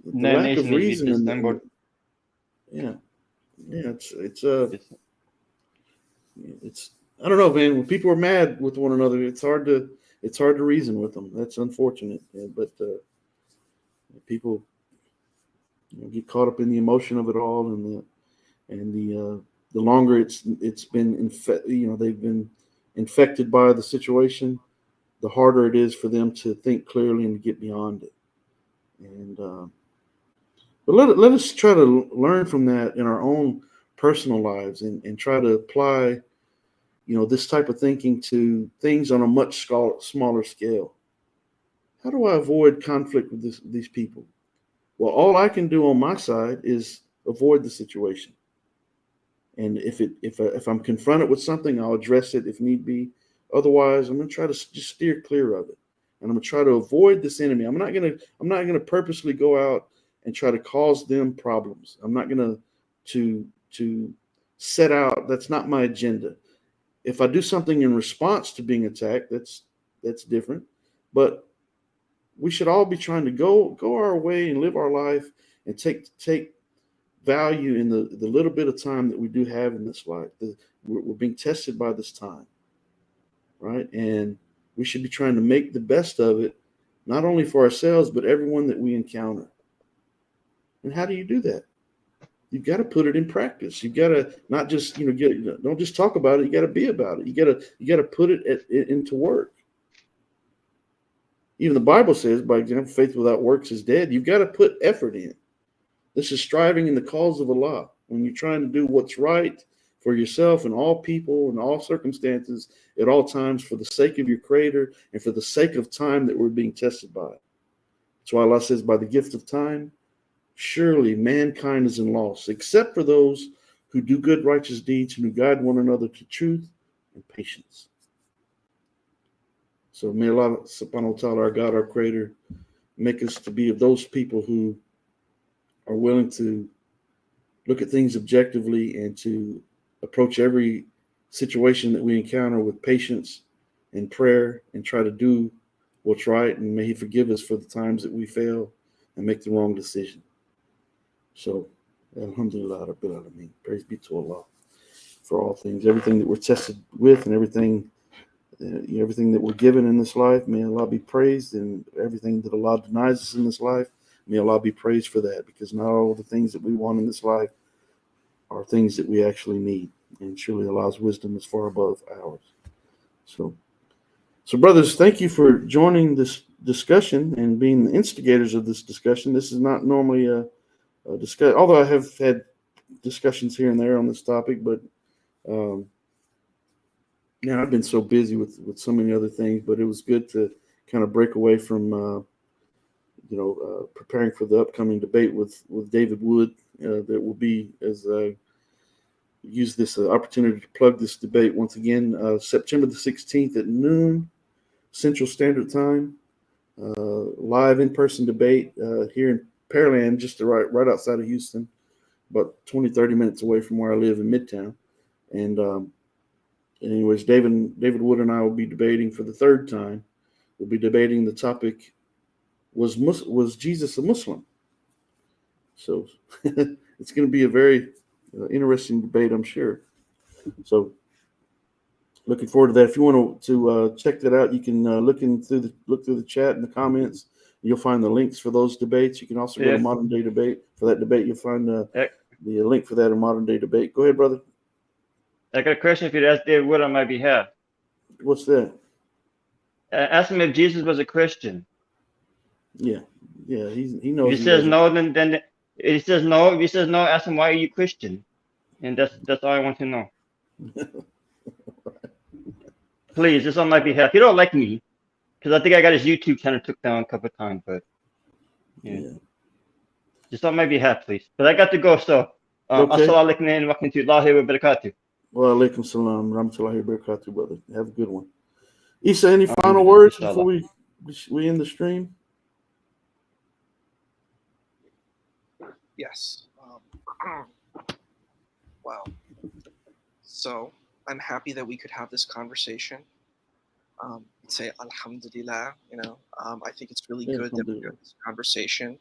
the lack of reason it's I don't know, man. When people are mad with one another, it's hard to reason with them. That's unfortunate, but people get caught up in the emotion of it all, and the longer it's been they've been infected by the situation, the harder it is for them to think clearly and to get beyond it. And but let us try to learn from that in our own personal lives, and try to apply this type of thinking to things on a much smaller scale. How do I avoid conflict with these people? Well, all I can do on my side is avoid the situation. And if I'm confronted with something, I'll address it if need be. Otherwise, I'm going to try to just steer clear of it, and I'm going to try to avoid this enemy. I'm not going to purposely go out and try to cause them problems. I'm not going to set out. That's not my agenda. If I do something in response to being attacked, that's different. But we should all be trying to go our way and live our life and take value in the little bit of time that we do have in this life. We're being tested by this time, right? And we should be trying to make the best of it, not only for ourselves, but everyone that we encounter. And how do you do that? You've got to put it in practice. You've got to not just, don't just talk about it. You got to be about it. You got to put it into work. Even the Bible says, by example, faith without works is dead. You've got to put effort in. This is striving in the cause of Allah. When you're trying to do what's right for yourself and all people and all circumstances at all times for the sake of your Creator and for the sake of time that we're being tested by. That's why Allah says, by the gift of time, surely mankind is in loss, except for those who do good, righteous deeds and who guide one another to truth and patience. So may Allah subhanahu wa ta'ala, our God, our Creator, make us to be of those people who are willing to look at things objectively and to approach every situation that we encounter with patience and prayer and try to do what's right. And may He forgive us for the times that we fail and make the wrong decision. So, alhamdulillah, Rabbil Alameen. Praise be to Allah for all things, everything that we're tested with and everything that we're given in this life. May Allah be praised, and everything that Allah denies us in this life, may Allah be praised for that, because not all the things that we want in this life are things that we actually need. And surely Allah's wisdom is far above ours. So brothers, thank you for joining this discussion and being the instigators of this discussion. This is not normally a discussion, although I have had discussions here and there on this topic, but I've been so busy with so many other things, but it was good to kind of break away from preparing for the upcoming debate with David Wood. That will be, as I use this opportunity to plug this debate once again, September the 16th at noon Central Standard Time, live in-person debate here in Pearland, just right outside of Houston, about 20-30 minutes away from where I live in Midtown. And anyways, David Wood and I will be debating for the third time. We'll be debating the topic, was Jesus a Muslim? So it's going to be a very interesting debate, I'm sure. So looking forward to that. If you want to check that out, you can look through the chat and the comments. You'll find the links for those debates. You can also go to Modern Day Debate. For that debate, you'll find the link for that in Modern Day Debate. Go ahead, brother. I got a question for you to ask David Wood on my behalf. What's that? Ask him if Jesus was a Christian. Yeah, he knows. If he says no, then he says no. If he says no, ask him, why are you Christian? And that's all I want to know. Please, just on my behalf. He don't like me, because I think I got his YouTube channel took down a couple of times, but yeah. Just on my behalf, please. But I got to go, so assalamu alaikum wa rahmatullahi wa barakatuh. Wa alaikum salam wa rahmatullahi wa barakatuh, brother. Have a good one. Issa, any final words before we end the stream? Yes. Wow. So I'm happy that we could have this conversation. Say alhamdulillah, I think it's really good that we have this conversation.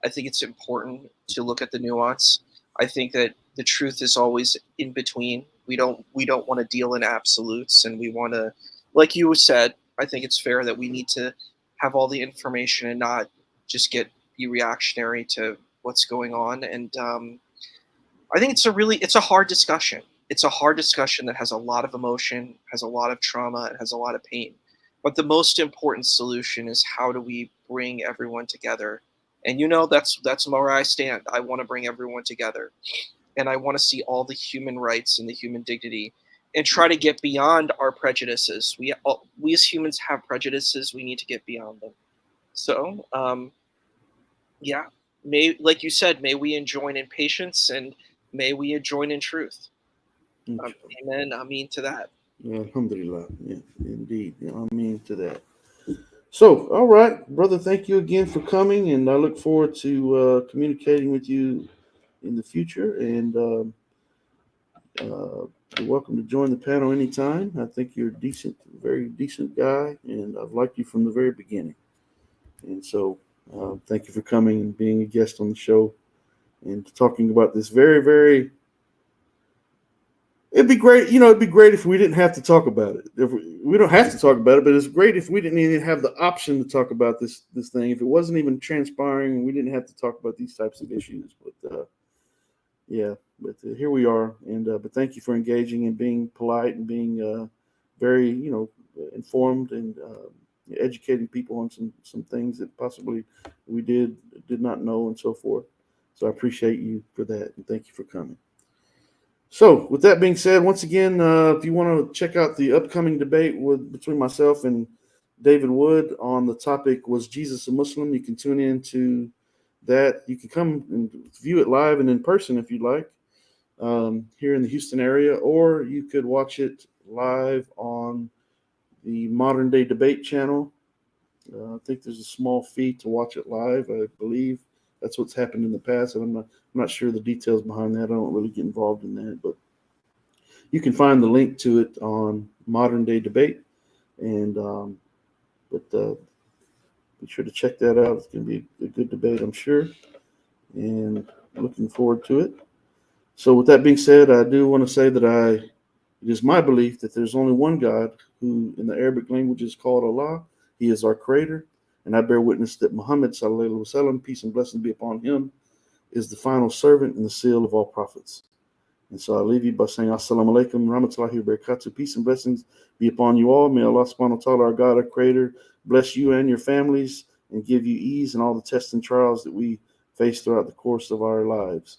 I think it's important to look at the nuance. I think that the truth is always in between. We don't want to deal in absolutes, and we want to, like you said, I think it's fair that we need to have all the information and not just be reactionary to what's going on. And I think it's a hard discussion. It's a hard discussion that has a lot of emotion, has a lot of trauma, it has a lot of pain. But the most important solution is, how do we bring everyone together? And that's where I stand. I want to bring everyone together. And I want to see all the human rights and the human dignity, and try to get beyond our prejudices. We as humans have prejudices. We need to get beyond them. So, like you said, may we join in patience, and may we join in truth. Amen. Ameen to that. Yeah, alhamdulillah. Yeah, indeed. Yeah, ameen to that. So, all right, brother, thank you again for coming, and I look forward to communicating with you in the future. And you're welcome to join the panel anytime. I think you're a decent, very decent guy, and I've liked you from the very beginning. And so, thank you for coming and being a guest on the show and talking about this very, very. It'd be great, it'd be great if we didn't have to talk about it. If we don't have to talk about it, but it's great if we didn't even have the option to talk about this thing. If it wasn't even transpiring, and we didn't have to talk about these types of issues. But yeah, but here we are. And but thank you for engaging and being polite and being very, informed and educating people on some things that possibly we did not know and so forth. So I appreciate you for that, and thank you for coming. So, with that being said, once again, if you want to check out the upcoming debate between myself and David Wood on the topic, was Jesus a Muslim? You can tune in to that. You can come and view it live and in person if you'd like, here in the Houston area, or you could watch it live on the Modern Day Debate channel. I think there's a small fee to watch it live. I believe that's what's happened in the past, and I'm not sure the details behind that. I don't really get involved in that, but you can find the link to it on Modern Day Debate, and be sure to check that out. It's going to be a good debate, I'm sure, and looking forward to it. So, with that being said, I do want to say that it is my belief that there's only one God who, in the Arabic language, is called Allah. He is our Creator, and I bear witness that Muhammad sallallahu alaihi wasallam, peace and blessings be upon him, is the final servant and the seal of all prophets. And so I leave you by saying, Assalamu alaikum, rahmatullahi wa barakatuh. Peace and blessings be upon you all. May Allah subhanahu wa ta'ala, our God, our Creator, bless you and your families and give you ease in all the tests and trials that we face throughout the course of our lives.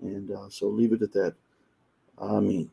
And so leave it at that. Ameen.